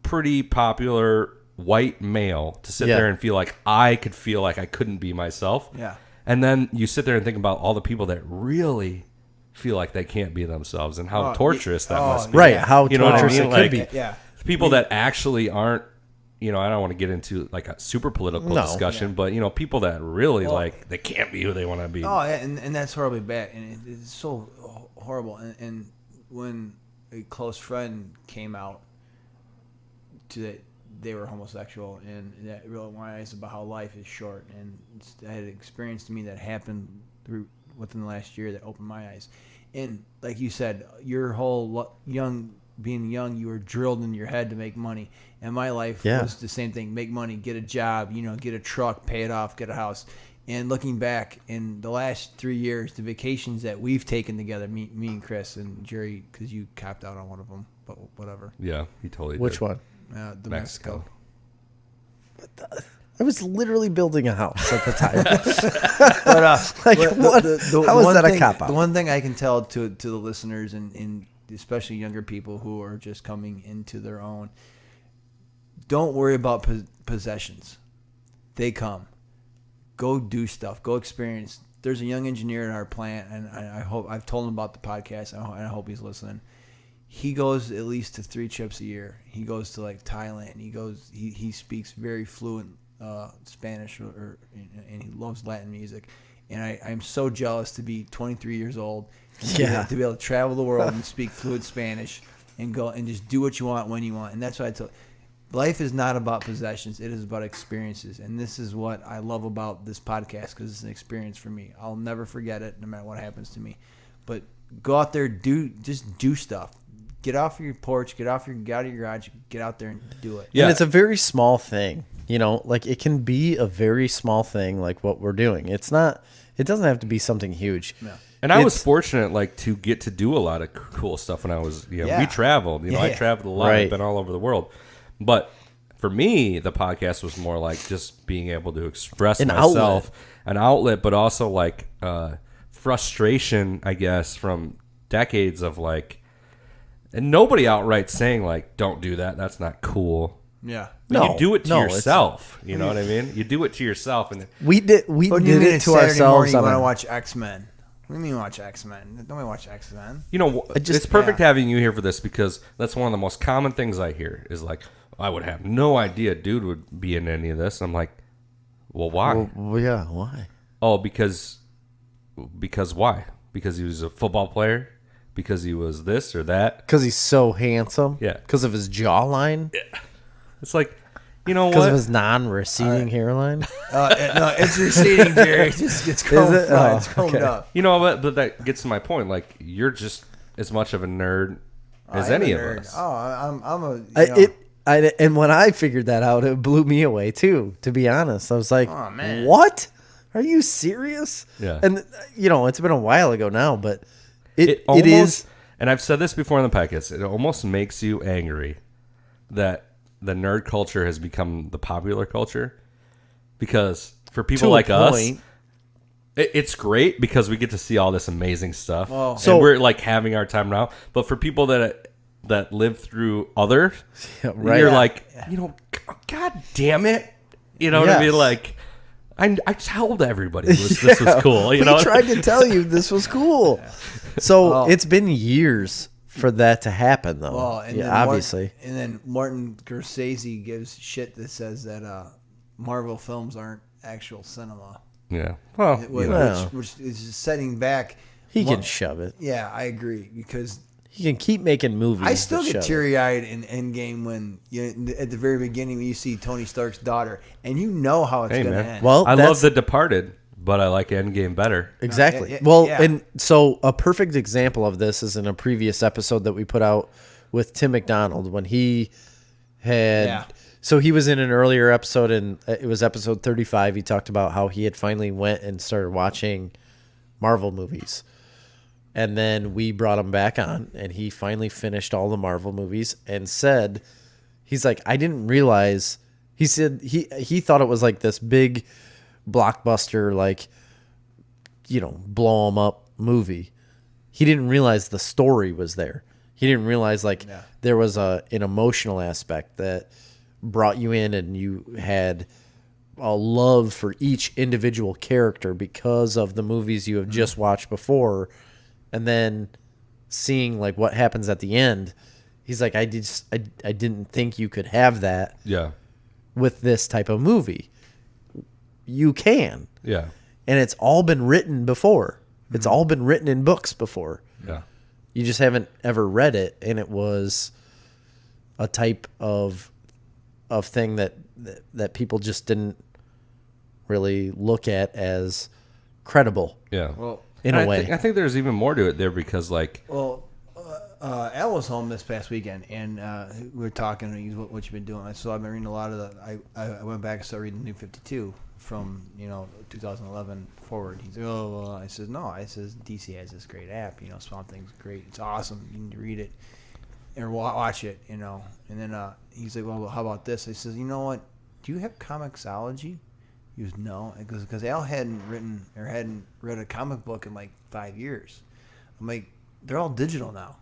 pretty popular white male to sit there and feel like I could feel like I couldn't be myself. Yeah. And then you sit there and think about all the people that really feel like they can't be themselves and how torturous that must be. Right. How You know what I torturous mean? it Like, could be. Yeah. People that actually aren't, you know, I don't want to get into like a super political discussion, but, you know, people that really like, they can't be who they want to be. Oh, yeah, and that's horribly bad. And it's so horrible. And when a close friend came out to that, they were homosexual, and that really opened my eyes about how life is short. And I had an experience to me that happened within the last year that opened my eyes. And like you said, your whole being young, you were drilled in your head to make money. And my life was the same thing: make money, get a job, you know, get a truck, pay it off, get a house. And looking back in the last 3 years, the vacations that we've taken together, me and Chris and Jerry, because you capped out on one of them, but whatever. Yeah, he totally Which did. one? The Mexico. I was literally building a house at the time. But Like, what? How is that a cop-out? The one thing I can tell to the listeners and especially younger people who are just coming into their own, don't worry about possessions. They come. Go do stuff. Go experience. There's a young engineer in our plant, and I hope I've told him about the podcast, and I hope he's listening. He goes at least to 3 trips a year. He goes to like Thailand. He speaks very fluent Spanish, and he loves Latin music. And I'm so jealous to be 23 years old, to be able to travel the world and speak fluent Spanish and go and just do what you want when you want. And that's why I tell. Life is not about possessions. It is about experiences. And this is what I love about this podcast, because it's an experience for me. I'll never forget it no matter what happens to me. But go out there, just do stuff. Get off your porch, get out of your garage, get out there and do it. Yeah. And it's a very small thing, you know, like it can be a very small thing like what we're doing. It doesn't have to be something huge. No. And I was fortunate, like, to get to do a lot of cool stuff when I was, you know, we traveled. You know, I traveled a lot. I've been all over the world. But for me, the podcast was more like just being able to express myself, an outlet, but also like frustration, I guess, from decades of like, and nobody outright saying like, don't do that. That's not cool. Yeah. But you do it to yourself. You know what I mean? You do it to yourself. And We did it to ourselves. You want to watch X-Men. What do you mean watch X-Men? Don't we watch X-Men? you know, it's perfect having you here for this, because that's one of the most common things I hear is like, I would have no idea dude would be in any of this. I'm like, well, why? Well, yeah, why? Oh, because why? Because he was a football player? Because he was this or that? Because he's so handsome? Yeah. Because of his jawline? Yeah. It's like, you know Because what? of his non-receding hairline? No, it's receding, Jerry. It's combed it? up. It's Oh, combed okay. up. You know, but that gets to my point. Like, you're just as much of a nerd as I am any a of nerd. us. Oh, I'm a. And when I figured that out, it blew me away too, to be honest. I was like, Oh, man. what? Are you serious? Yeah. And, you know, it's been a while ago now, but it almost, is. and I've said this before in the podcast, it almost makes you angry that the nerd culture has become the popular culture, because for people like us, It's great because we get to see all this amazing stuff. Well, So we're like having our time now. But for people that live through other, right. you're Yeah. like, God damn it. You know what I Yes. mean? Like, I told everybody this was cool. You know, We tried to tell you this was cool. So it's been years for that to happen, though. Well, and yeah, then obviously. and then Martin Scorsese gives shit that says that Marvel films aren't actual cinema. Yeah. Well, Which is just setting back. He can shove it. Yeah, I agree because He can keep making movies. I still that get shove it. teary-eyed in Endgame when at the very beginning when you see Tony Stark's daughter and you know how it's hey going to man. end. Well, I that's- love The Departed, but I like Endgame better. Exactly. Yeah, Well, yeah. and so a perfect example of this is in a previous episode that we put out with Tim McDonald when he had. Yeah. So he was in an earlier episode, and it was episode 35. He talked about how he had finally went and started watching Marvel movies. And then we brought him back on, and he finally finished all the Marvel movies and said, he's like, I didn't realize. He said he thought it was like this big blockbuster, like, blow 'em up movie. He didn't realize the story was there. He didn't realize there was an emotional aspect that brought you in, and you had a love for each individual character because of the movies you have just watched before. And then seeing like what happens at the end, he's like, I didn't think you could have that Yeah. with this type of movie. You can. Yeah. And it's all been written before. It's all been written in books before. Yeah. You just haven't ever read it, and it was a type of thing that people just didn't really look at as credible. Yeah. Well, in a And way. I think there's even more to it there because like Al was home this past weekend, and we were talking. He's what you've been doing. So I've been reading a lot of the. I went back and started reading the New 52 from 2011 forward. He's like, oh, well. I says no. I says DC has this great app. Swamp Thing's great. It's awesome. You need to read it or watch it. And then he's like, well, how about this? I says, you know what? Do you have Comixology? He goes, no, because Al hadn't read a comic book in like 5 years. I'm like, they're all digital now.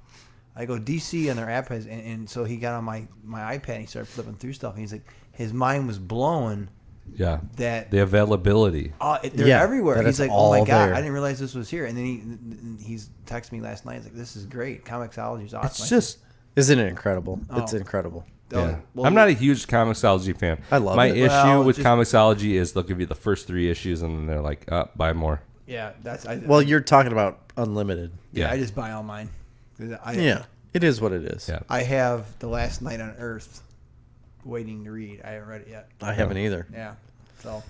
I go, DC and their app has, and so he got on my iPad and he started flipping through stuff. And he's like, his mind was blown yeah, that the availability. they're Yeah, that He's it's like, oh my all God, there. I didn't realize this was here. And then he's texted me last night. He's like, this is great. Comixology is awesome. It's just Isn't it incredible? It's Oh. incredible. yeah. Well, I'm not a huge Comixology fan. I love my it. issue Well, with just- Comixology is they'll give you the first 3 issues and then they're like, buy more. Yeah, that's Well, you're talking about unlimited. yeah. yeah. I just buy all mine. 'Cause Yeah, it is what it is. Yeah. I have The Last Night on Earth waiting to read. I haven't read it yet. I haven't either. Yeah. So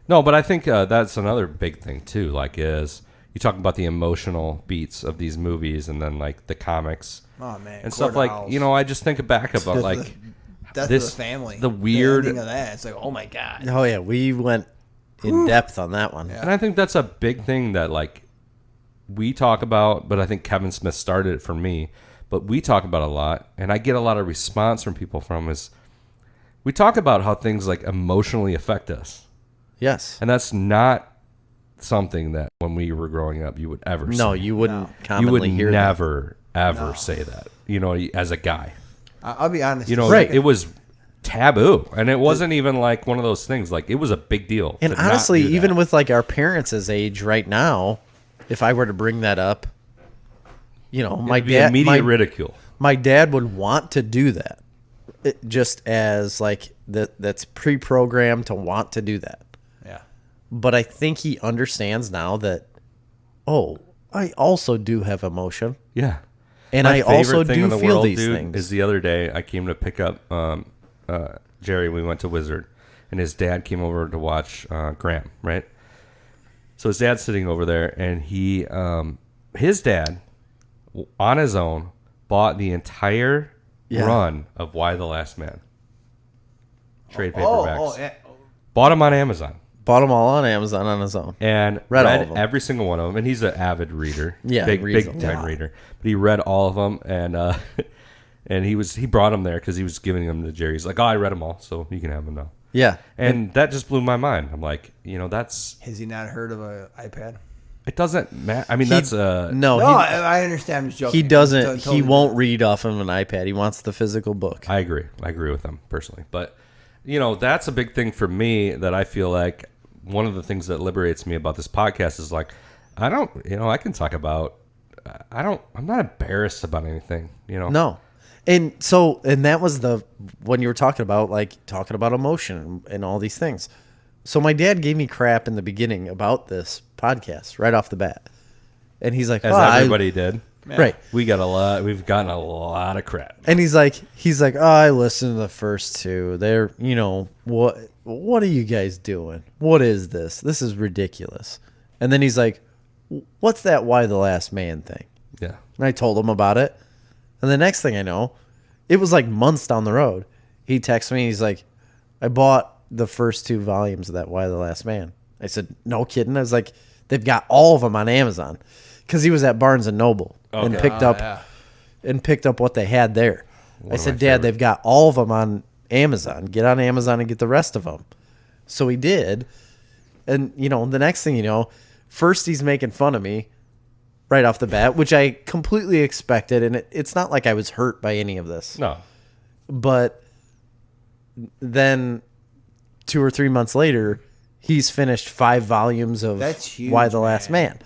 No, but I think that's another big thing too. Like, is you talk about the emotional beats of these movies, and then like the comics oh man, and stuff. Like, I just think back about like Death this- of the Family. the weird- ending of that. It's like, oh my God. Oh yeah, we went in depth on that one. Yeah. And I think that's a big thing that like we talk about, but I think Kevin Smith started it for me. But we talk about a lot, and I get a lot of response from people from is we talk about how things like emotionally affect us, Yes. and that's not something that when we were growing up you would ever No, say. you wouldn't You commonly would hear that. never ever say that. As a guy, I'll be honest. Right. it was taboo, and it wasn't even like one of those things. Like it was a big deal. And to not honestly, do that. even with like our parents' age right now, if I were to bring that up, my It'd be dad, immediate ridicule. my dad would want to do that, just as like that's pre-programmed to want to do that. Yeah. But I think he understands now that, I also do have emotion, Yeah. and My I also favorite thing do in the feel world, these dude, things. is the other day I came to pick up Jerry. We went to Wizard, and his dad came over to watch Graham. Right. So his dad's sitting over there, and his dad, on his own, bought the entire run of Y the Last Man. Trade paperbacks. Yeah. Bought them on Amazon. Bought them all on Amazon on his own. And Read read all of them. every single one of them. And he's an avid reader. Yeah, big reads big a time lot. reader. But he read all of them, and and he brought them there because he was giving them to Jerry. He's like, I read them all, so you can have them now. Yeah. And that just blew my mind. I'm like, that's, Has he not heard of an iPad? it doesn't matter. I mean, He- that's no, No, he, I understand. I'm just joking. he doesn't. Totally He won't different. read off of an iPad. He wants the physical book. I agree. I agree with them personally. But, that's a big thing for me that I feel like one of the things that liberates me about this podcast is like, I don't, I can talk about, I'm not embarrassed about anything, No. And that was when you were talking about emotion and all these things. So my dad gave me crap in the beginning about this podcast right off the bat. And he's like, As everybody did. right. We've gotten a lot of crap. And he's like, oh, I listened to the first two. They're, what are you guys doing? What is this? This is ridiculous. And then he's like, what's that Why the Last Man thing? Yeah. And I told him about it. And the next thing I know, it was like months down the road. He texts me. He's like, I bought the first 2 volumes of that Why the Last Man. I said, no kidding. I was like, they've got all of them on Amazon. Because he was at Barnes & Noble and picked up what they had there. I said, Dad, they've got all of them on Amazon. Get on Amazon and get the rest of them. So he did. And, the next thing you know, first he's making fun of me right off the bat, which I completely expected. And it's not like I was hurt by any of this. No. But then 2 or 3 months later, he's finished 5 volumes of That's huge, Why the Last Man.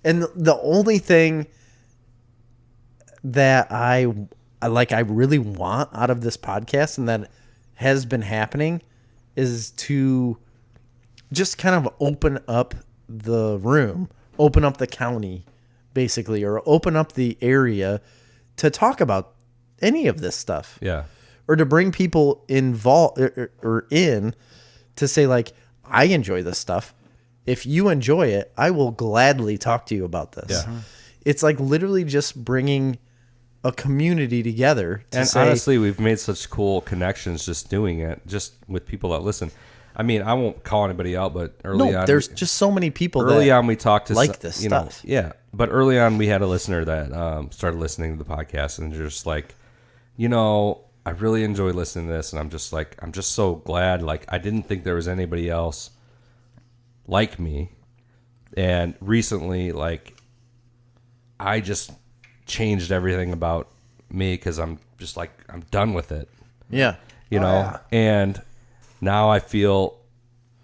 And the only thing that I really want out of this podcast and that has been happening is to just kind of open up the room, open up the county, basically, or open up the area to talk about any of this stuff. Yeah. Or to bring people involved or in to say, like, I enjoy this stuff. If you enjoy it, I will gladly talk to you about this. Yeah. It's like literally just bringing a community together. To And say, honestly, we've made such cool connections just doing it, just with people that listen. I mean, I won't call anybody out, but early on, there's just so many people early on we talked to this stuff. Yeah, but early on we had a listener that started listening to the podcast and just like, I really enjoy listening to this, and I'm just so glad. Like, I didn't think there was anybody else like me, and recently, like, I just changed everything about me because I'm just like, I'm done with it. Yeah. And now I feel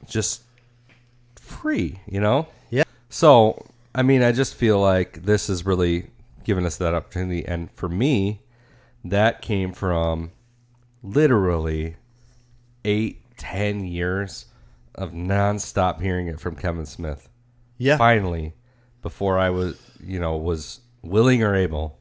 just free, Yeah. So, I mean, I just feel like this has really given us that opportunity. And for me, that came from literally 8-10 years of nonstop hearing it from Kevin Smith. Yeah. Finally, before I was willing or able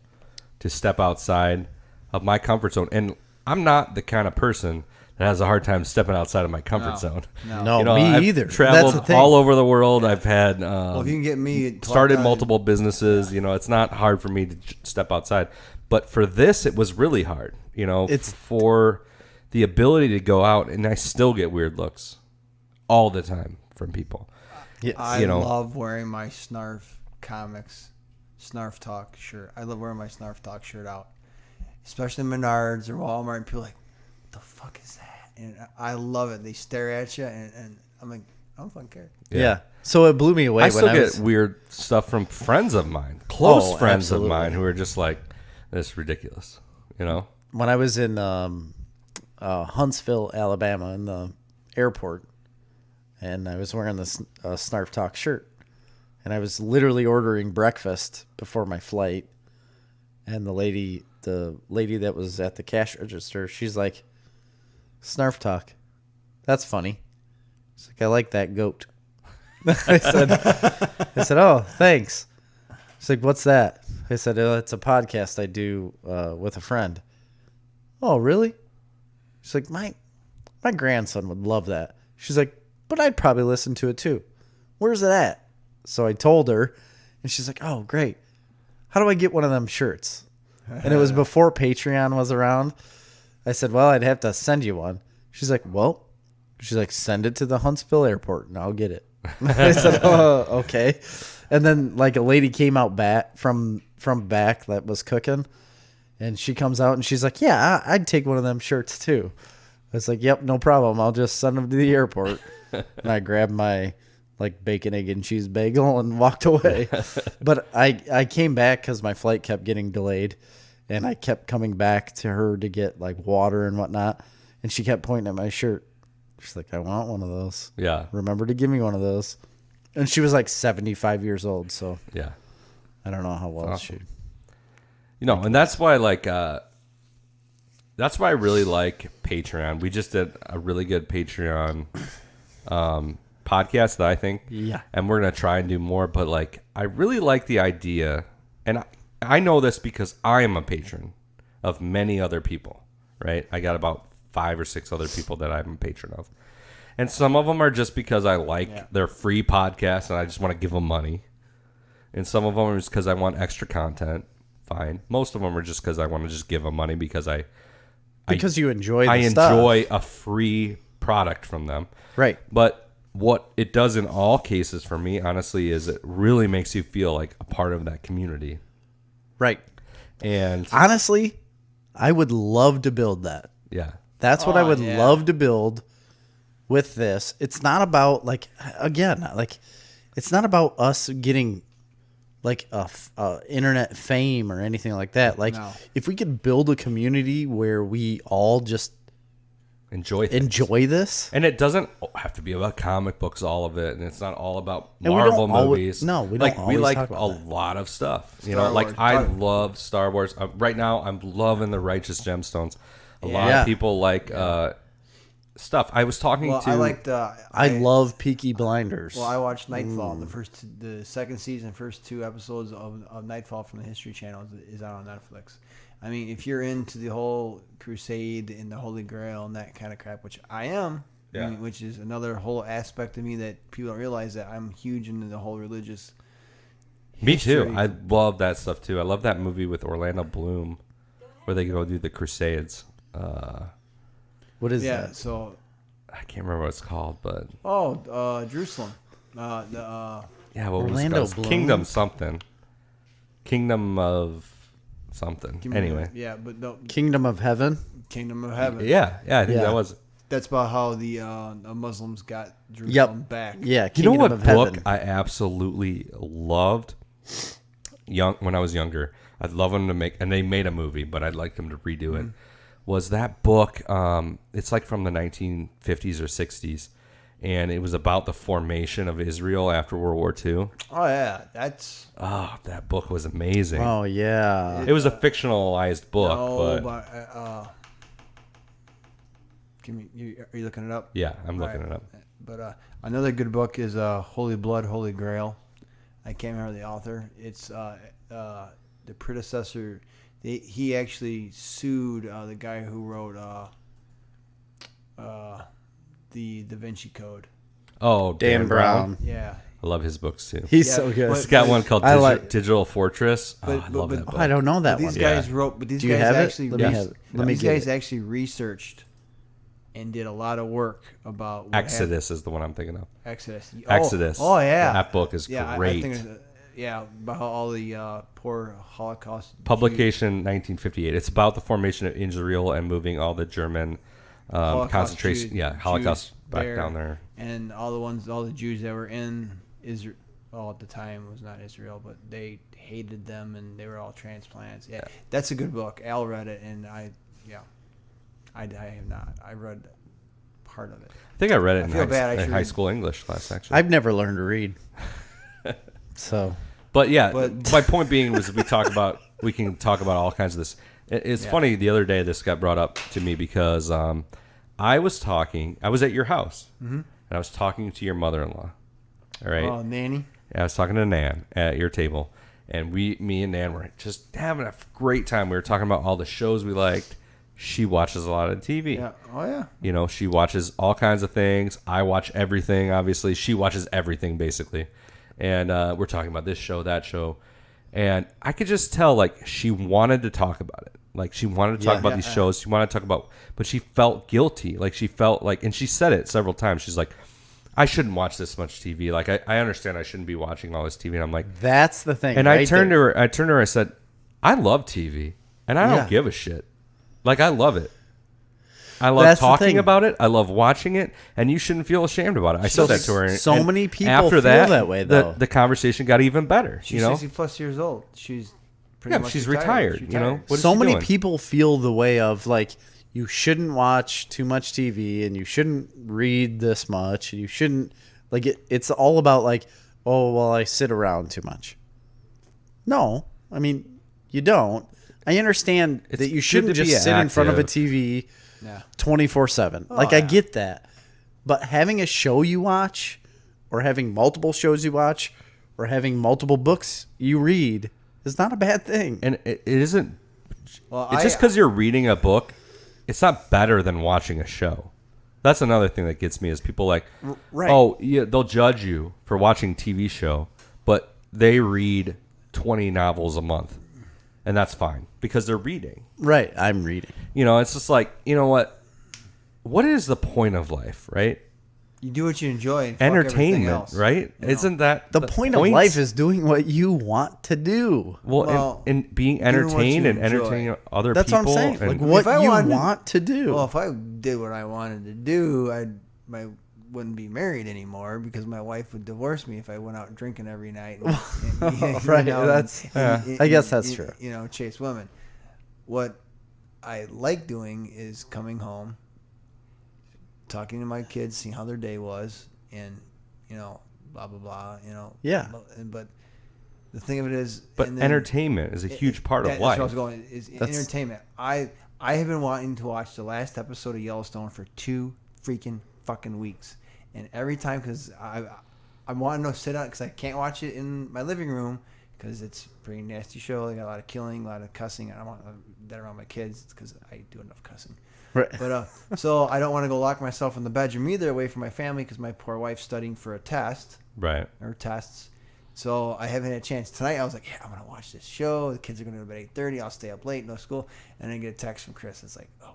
to step outside of my comfort zone. And I'm not the kind of person that has a hard time stepping outside of my comfort zone. No, You know, me I've either. That's Traveled the thing. all over the world. I've had Well, if you can get me started multiple businesses. It's not hard for me to step outside. But for this, it was really hard. It's for the ability to go out, and I still get weird looks all the time from people. Yes. I love wearing my Snarf Comics, Snarf Talk shirt. I love wearing my Snarf Talk shirt out, especially Menards or Walmart. And people are like, what the fuck is that? And I love it. They stare at you, and I'm like, I don't fucking care. Yeah. So it blew me away. I still when get weird stuff from friends of mine, close friends absolutely. of mine, who are just like, "This is ridiculous," When I was in Huntsville, Alabama, in the airport, and I was wearing this Snarf Talk shirt, and I was literally ordering breakfast before my flight, and the lady that was at the cash register, she's like, "Snarf Talk, that's funny." She's like, "I like that goat." I said, "Oh, thanks." She's like, "What's that?" I said, "It's a podcast I do with a friend." "Oh, really?" She's like, my grandson would love that." She's like, "But I'd probably listen to it too. Where's it at?" So I told her, and she's like, "Oh, great. How do I get one of them shirts?" And it was before Patreon was around. I said, "Well, I'd have to send you one." She's like, "Send it to the Huntsville airport and I'll get it." I said, "Oh, okay." And then like a lady came out back from back that was cooking, and she comes out and she's like, "Yeah, I'd take one of them shirts too." was like, yep, no problem. I'll just send him to the airport. And I grabbed my like bacon, egg, and cheese bagel and walked away. But I came back because my flight kept getting delayed, and I kept coming back to her to get like water and whatnot. And she kept pointing at my shirt. She's like, I want one of those. Yeah. Remember to give me one of those. And she was like 75 years old, so Yeah. I don't know how well awesome. she. You know, and that's why that's why I really like Patreon. We just did a really good Patreon podcast that I think, Yeah. and we're gonna try and do more. But like, I really like the idea, and I know this because I am a patron of many other people. Right, I got about 5 or 6 other people that I'm a patron of, and some of them are just because I like their free podcast and I just want to give them money, and some of them are just because I want extra content. Fine, most of them are just because I want to just give them money because You enjoy the I stuff. enjoy a free product from them. Right. But what it does in all cases for me, honestly, is it really makes you feel like a part of that community. Right. And Honestly, I would love to build that. yeah, That's what I would yeah. love to build with this. It's not about it's not about us getting like internet fame or anything like that. Like No. if we could build a community where we all just enjoy things. enjoy this. And it doesn't have to be about comic books, all of it, and it's not all about And we don't Marvel always- movies. no, we don't like we always like talk a about that. lot of stuff. You Star know, like Wars. I love Star Wars. Right now, I'm loving the Righteous Gemstones. A lot Yeah. of people like stuff. I was talking Well, to. I liked. I love Peaky Blinders. Well, I watched Nightfall. The second season, first 2 episodes of Nightfall from the History Channel is out on Netflix. I mean, if you're into the whole Crusade and the Holy Grail and that kind of crap, which I am, Yeah. I mean, which is another whole aspect of me that people don't realize that I'm huge into the whole religious. Me too. history. I love that stuff too. I love that movie with Orlando Bloom, where they go do the Crusades. What is Yeah. that? So, I can't remember what it's called, but Jerusalem. yeah, what Orlando was it called? Bloom? Kingdom something. Kingdom of something. Anyway, Yeah, but no, Kingdom of Heaven? Kingdom of Heaven. yeah, I think Yeah. that was. That's about how the Muslims got Jerusalem back. Yeah, You Kingdom know what of book Heaven. I absolutely loved? When I was younger, I'd love them to make, and they made a movie, but I'd like them to redo it. Was that book? It's like from the 1950s or 60s, and it was about the formation of Israel after World War II. Oh yeah, that's Oh, that book was amazing. Oh, yeah. It was a fictionalized book, no, but are you looking it up? yeah, I'm looking All it right. up. But another good book is Holy Blood, Holy Grail. I can't remember the author. It's the predecessor. He actually sued the guy who wrote the Da Vinci Code. Oh, Dan Brown. Yeah. I love his books too. He's Yeah, so good. but- He's got one called I like- Digital Fortress. Oh, I But- love but- that book. I don't know that But these one. guys Yeah. wrote. But these Do you guys have it? actually. Let me have it. Let me these get guys it. actually researched and did a lot of work about what happened. Exodus is the one I'm thinking of. Exodus. Exodus. Oh yeah. That book is Yeah, great. I think about how all the poor Holocaust Publication 1958. It's about the formation of Israel and moving all the German Holocaust concentration. Jews- Holocaust Jews back there. down there. and all the Jews that were in Israel. Well, at the time it was not Israel, but they hated them and they were all transplants. Yeah, that's a good book. Al read it, and I have not. I read part of it. I think I read it I feel bad, I in should high read- school English class actually. I've never learned to read. So, But yeah, But- my point being was we can talk about all kinds of this. It's funny, the other day this got brought up to me because I was at your house, and I was talking to your mother-in-law. All right. Oh, Nanny. I was talking to Nan at your table, and me and Nan were just having a great time. We were talking about all the shows we liked. She watches a lot of TV. Yeah. Oh yeah. You know, she watches all kinds of things. I watch everything, obviously. She watches everything, basically. And we're talking about this show, that show. And I could just tell, like, she wanted to talk about it. Like, she wanted to talk about these shows. She wanted to talk about, but she felt guilty. Like, she felt like, and she said it several times. She's like, I shouldn't watch this much TV. Like, I understand I shouldn't be watching all this TV. And I'm like, that's the thing. and right I turned there. to her, I said, I love TV. And I don't Yeah. give a shit. Like, I love it. I love That's the talking thing. about it. I love watching it, and you shouldn't feel ashamed about it. I said that to her. So and many people after feel that way, though. The conversation got even better. She's 60 plus years old. She's pretty much she's retired. retired. You know, what is So she many doing? people feel the way of like, you shouldn't watch too much TV and you shouldn't read this much. And you shouldn't like it. It's all about like, oh, well, I sit around too much. No, I mean, you don't. I understand It's that you good shouldn't to be just sit in front of a active. TV Yeah. 24/7. Like, I get that. But having a show you watch, or having multiple shows you watch, or having multiple books you read is not a bad thing. And it isn't. Well, It's just because you're reading a book, it's not better than watching a show. That's another thing that gets me is people like, right. oh, yeah, they'll judge you for watching TV show, but they read 20 novels a month, and that's fine because they're reading. Right, I'm reading. You know, it's just like, you know what? What is the point of life, right? You do what you enjoy. And fuck everything Entertainment, else. right? You know? Isn't that The point of life is doing what you want to do. well, and being doing what entertained you and entertaining enjoy. other That's people? what I'm saying. and- Like, what If I you wanted- want to do. Well, if I did what I wanted to do, I wouldn't be married anymore because my wife would divorce me if I went out drinking every night. And, Right, that's- I guess that's true. You know, chase women. What I like doing is coming home, talking to my kids, seeing how their day was, and you know, blah blah blah. You know. Yeah. But the thing of it is, but and then- entertainment is a huge part of that's life. where I was going. Is That's- entertainment. I have been wanting to watch the last episode of Yellowstone for 2 freaking fucking weeks, and every time because I want to sit down because I can't watch it in my living room because it's a pretty nasty show. They got a lot of killing, a lot of cussing. I don't want that around my kids because I do enough cussing. Right. But so I don't want to go lock myself in the bedroom either, away from my family because my poor wife's studying for a test Right. or tests. So I haven't had a chance. Tonight I was like, yeah, I'm gonna watch this show. The kids are gonna go to bed at 8:30. I'll stay up late, no school, and then get a text from Chris. It's like, oh,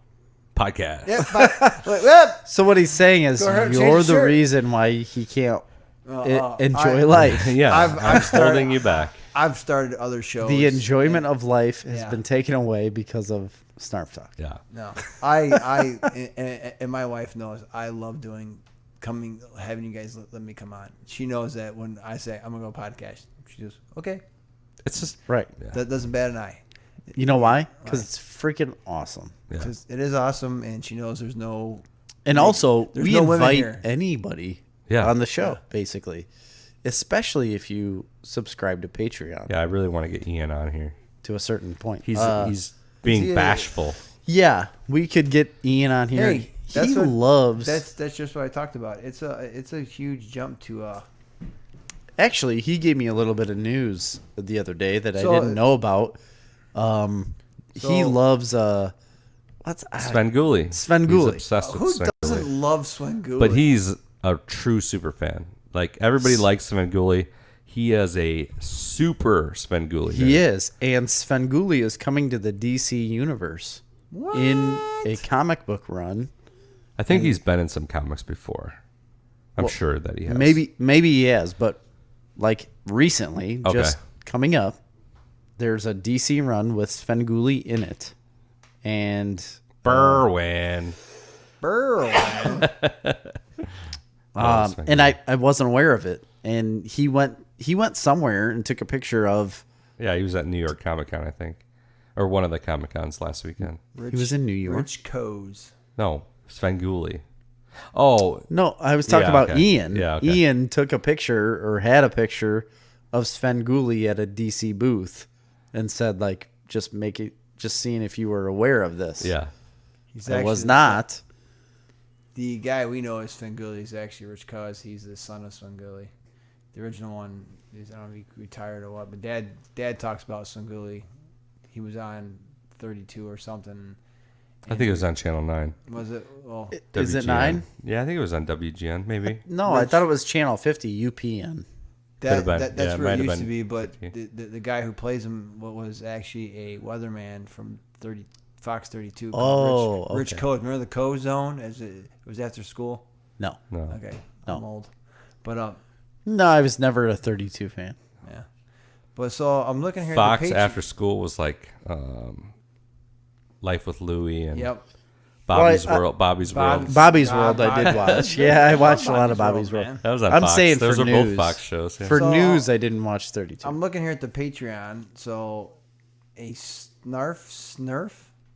Podcast. yeah, bye. Like, whoop. So what he's saying is Go ahead, change you're the the shirt. reason why he can't enjoy I- life. Yeah. I've I'm started- holding you back. I've started other shows. The enjoyment of life has Yeah. been taken away because of Snarf Talk. Yeah. No, and my wife knows I love having you guys let me come on. She knows that when I say I'm gonna go podcast, she goes, okay. It's just Right. Yeah. That doesn't bat an eye. You know why? Because it's freaking awesome. Yeah. Because it is awesome, and she knows there's no. And also, There's we no women invite here. anybody Yeah. on the show, basically. Especially if you subscribe to Patreon Yeah, I really want to get Ian on here. to a certain point. He's being he a- bashful. Yeah, we could get Ian on here. Hey, that's he what- loves. That's just what I talked about. It's a huge jump to Actually, he gave me a little bit of news the other day that So- I didn't know about. He So- loves what's Svengoolie. Svengoolie. He's obsessed who with Svengoolie. doesn't love Swengoolie? But he's a true super fan. Like everybody likes Svengoolie. He is a super Svengoolie. He is, and Svengoolie is coming to the DC universe in a comic book run. I think he's been in some comics before. I'm sure that he has. Maybe he has, but like recently, Okay. just coming up, there's a DC run with Svengoolie in it, and Berwin. and I wasn't aware of it, and he went somewhere and took a picture of. Yeah, he was at New York Comic Con, I think, or one of the Comic Cons last weekend. Rich, He was in New York. Rich Coes. No, Svengoolie. Oh, No, I was talking Yeah, about okay. Ian. Yeah, okay. Ian took a picture or had a picture of Svengoolie at a DC booth and said, like, just seeing if you were aware of this. yeah. He's I was actually- not. The guy we know as Svengoolie is actually Rich Coes. He's the son of Svengoolie. The original one is, I don't know if he retired or what, but Dad talks about Svengoolie. He was on 32 or something. I think it was on Channel 9. Was it? Well, Is it WGN. 9? Yeah, I think it was on WGN, maybe. No, I thought it was Channel 50 UPN. Could've been. that's Yeah, it where might it have used to been be. But 50. the guy who plays him was actually a weatherman from Fox 32. Oh, called Rich okay. Coes. Remember the Coes Zone? It was after school. No. No. Okay, No. I'm old. But No, I was never a 32 fan. yeah. But so I'm looking here. Fox at the after school was like Life with Louie and Yep. Bobby's Well, World. Bobby's World. Bobby's World I did watch. Yeah, I watched a lot of Bobby's Bobby's World, World. man. That was on I'm Fox. saying Those for are news. both Fox shows. Yeah. For So- news, I didn't watch 32. I'm looking here at the Patreon. So, a Snarf?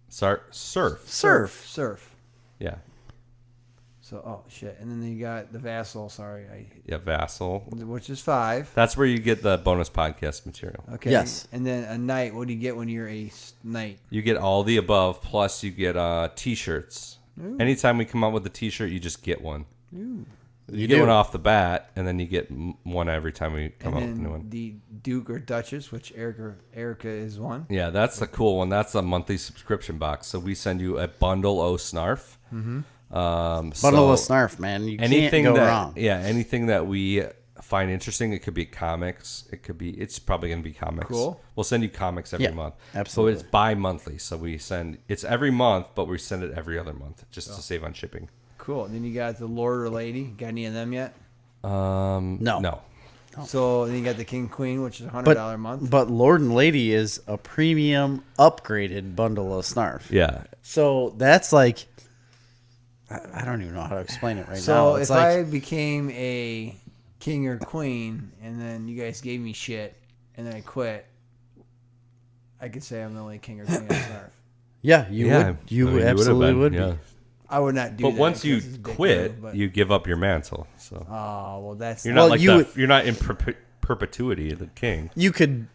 Surf. Yeah. So, oh shit, and then you got the Vassal. Sorry, Yeah, Vassal. which is 5. That's where you get the bonus podcast material. Okay. Yes. And then a knight. What do you get when you're a knight? You get all the above, plus you get T-shirts. Anytime we come out with a T-shirt, you just get one. You get do. one off the bat, and then you get one every time we come And out with a new then one. the Duke or Duchess, which Erica is one. Yeah, that's the cool one. That's a monthly subscription box. So we send you a bundle of Snarf. Mm-hmm. Bundle of Snarf, man. You Anything can't go that, wrong. Yeah, anything that we find interesting. It could be comics. It's probably going to be comics. Cool. We'll send you comics every Yeah, month. absolutely. So it's bi-monthly. So it's every month, but we send it every other month just to save on shipping. Cool. And then you got the Lord or Lady. Got any of them yet? No. So then you got the King Queen, which is $100 a month. But Lord and Lady is a premium upgraded bundle of Snarf. Yeah. So that's like, I don't even know how to explain it right now. So It's if like, I became a king or queen, and then you guys gave me shit, and then I quit, I could say I'm the only king or queen of Snarf. yeah, you would. You I mean, absolutely would yeah. be. I would not do But that. once you because it's a big quit, move, but- you give up your mantle. So Oh, well, that's you're not. not Well, like you that. would- You're not in perpetuity the king. You could,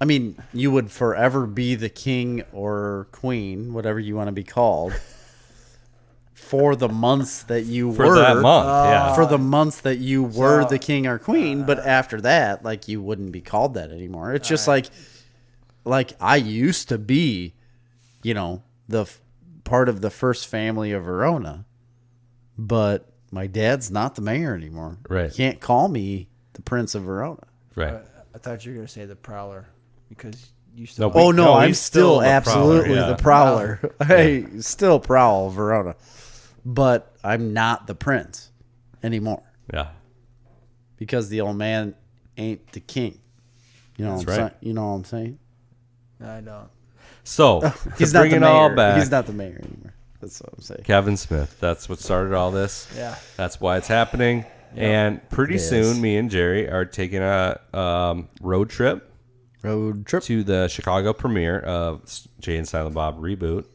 I mean, you would forever be the king or queen, whatever you want to be called, for the months that you For were. that month, yeah. For the months that you were So- the king or queen, but after that, like, you wouldn't be called that anymore. It's just like I used to be, the part of the first family of Verona, but my dad's not the mayor anymore. Right. You can't call me the Prince of Verona. Right. I thought you were gonna say the Prowler because you No, still. but- Oh no, No, I'm he's still still the absolutely Prowler, yeah. the Prowler. I still prowl Verona, but I'm not the prince anymore Yeah. because the old man ain't the king. You know That's what I'm right. saying? You know what I'm saying? No, I don't. So He's to not bring the it mayor. all back. He's not the mayor anymore. That's what I'm saying. Kevin Smith. That's what started all this. Yeah. That's why it's happening. And pretty It is. soon, me and Jerry are taking a road trip Road trip. to the Chicago premiere of Jay and Silent Bob reboot.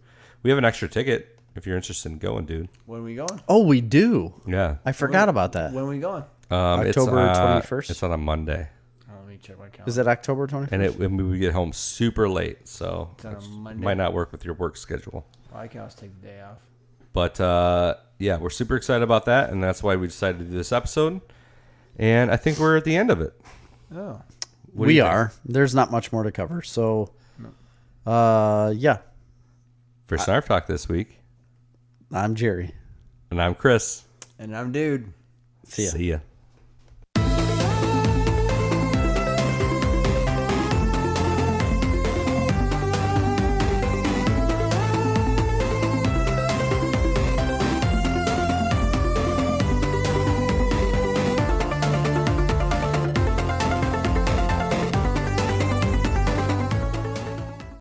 We have an extra ticket if you're interested in going, dude. When we going? Oh, we do. Yeah. I forgot about that. When we going? October 21st? It's on a Monday. Oh, let me check my calendar. Is it October 21st? And we get home super late, so It's on a it Monday. might not work with your work schedule. Well, I can always take the day off. But yeah, we're super excited about that, and that's why we decided to do this episode. And I think we're at the end of it. Oh. What do We you think? are. There's not much more to cover. So, yeah. For Snarf Talk this week. I'm Jerry. And I'm Chris. And I'm dude. See ya. See ya.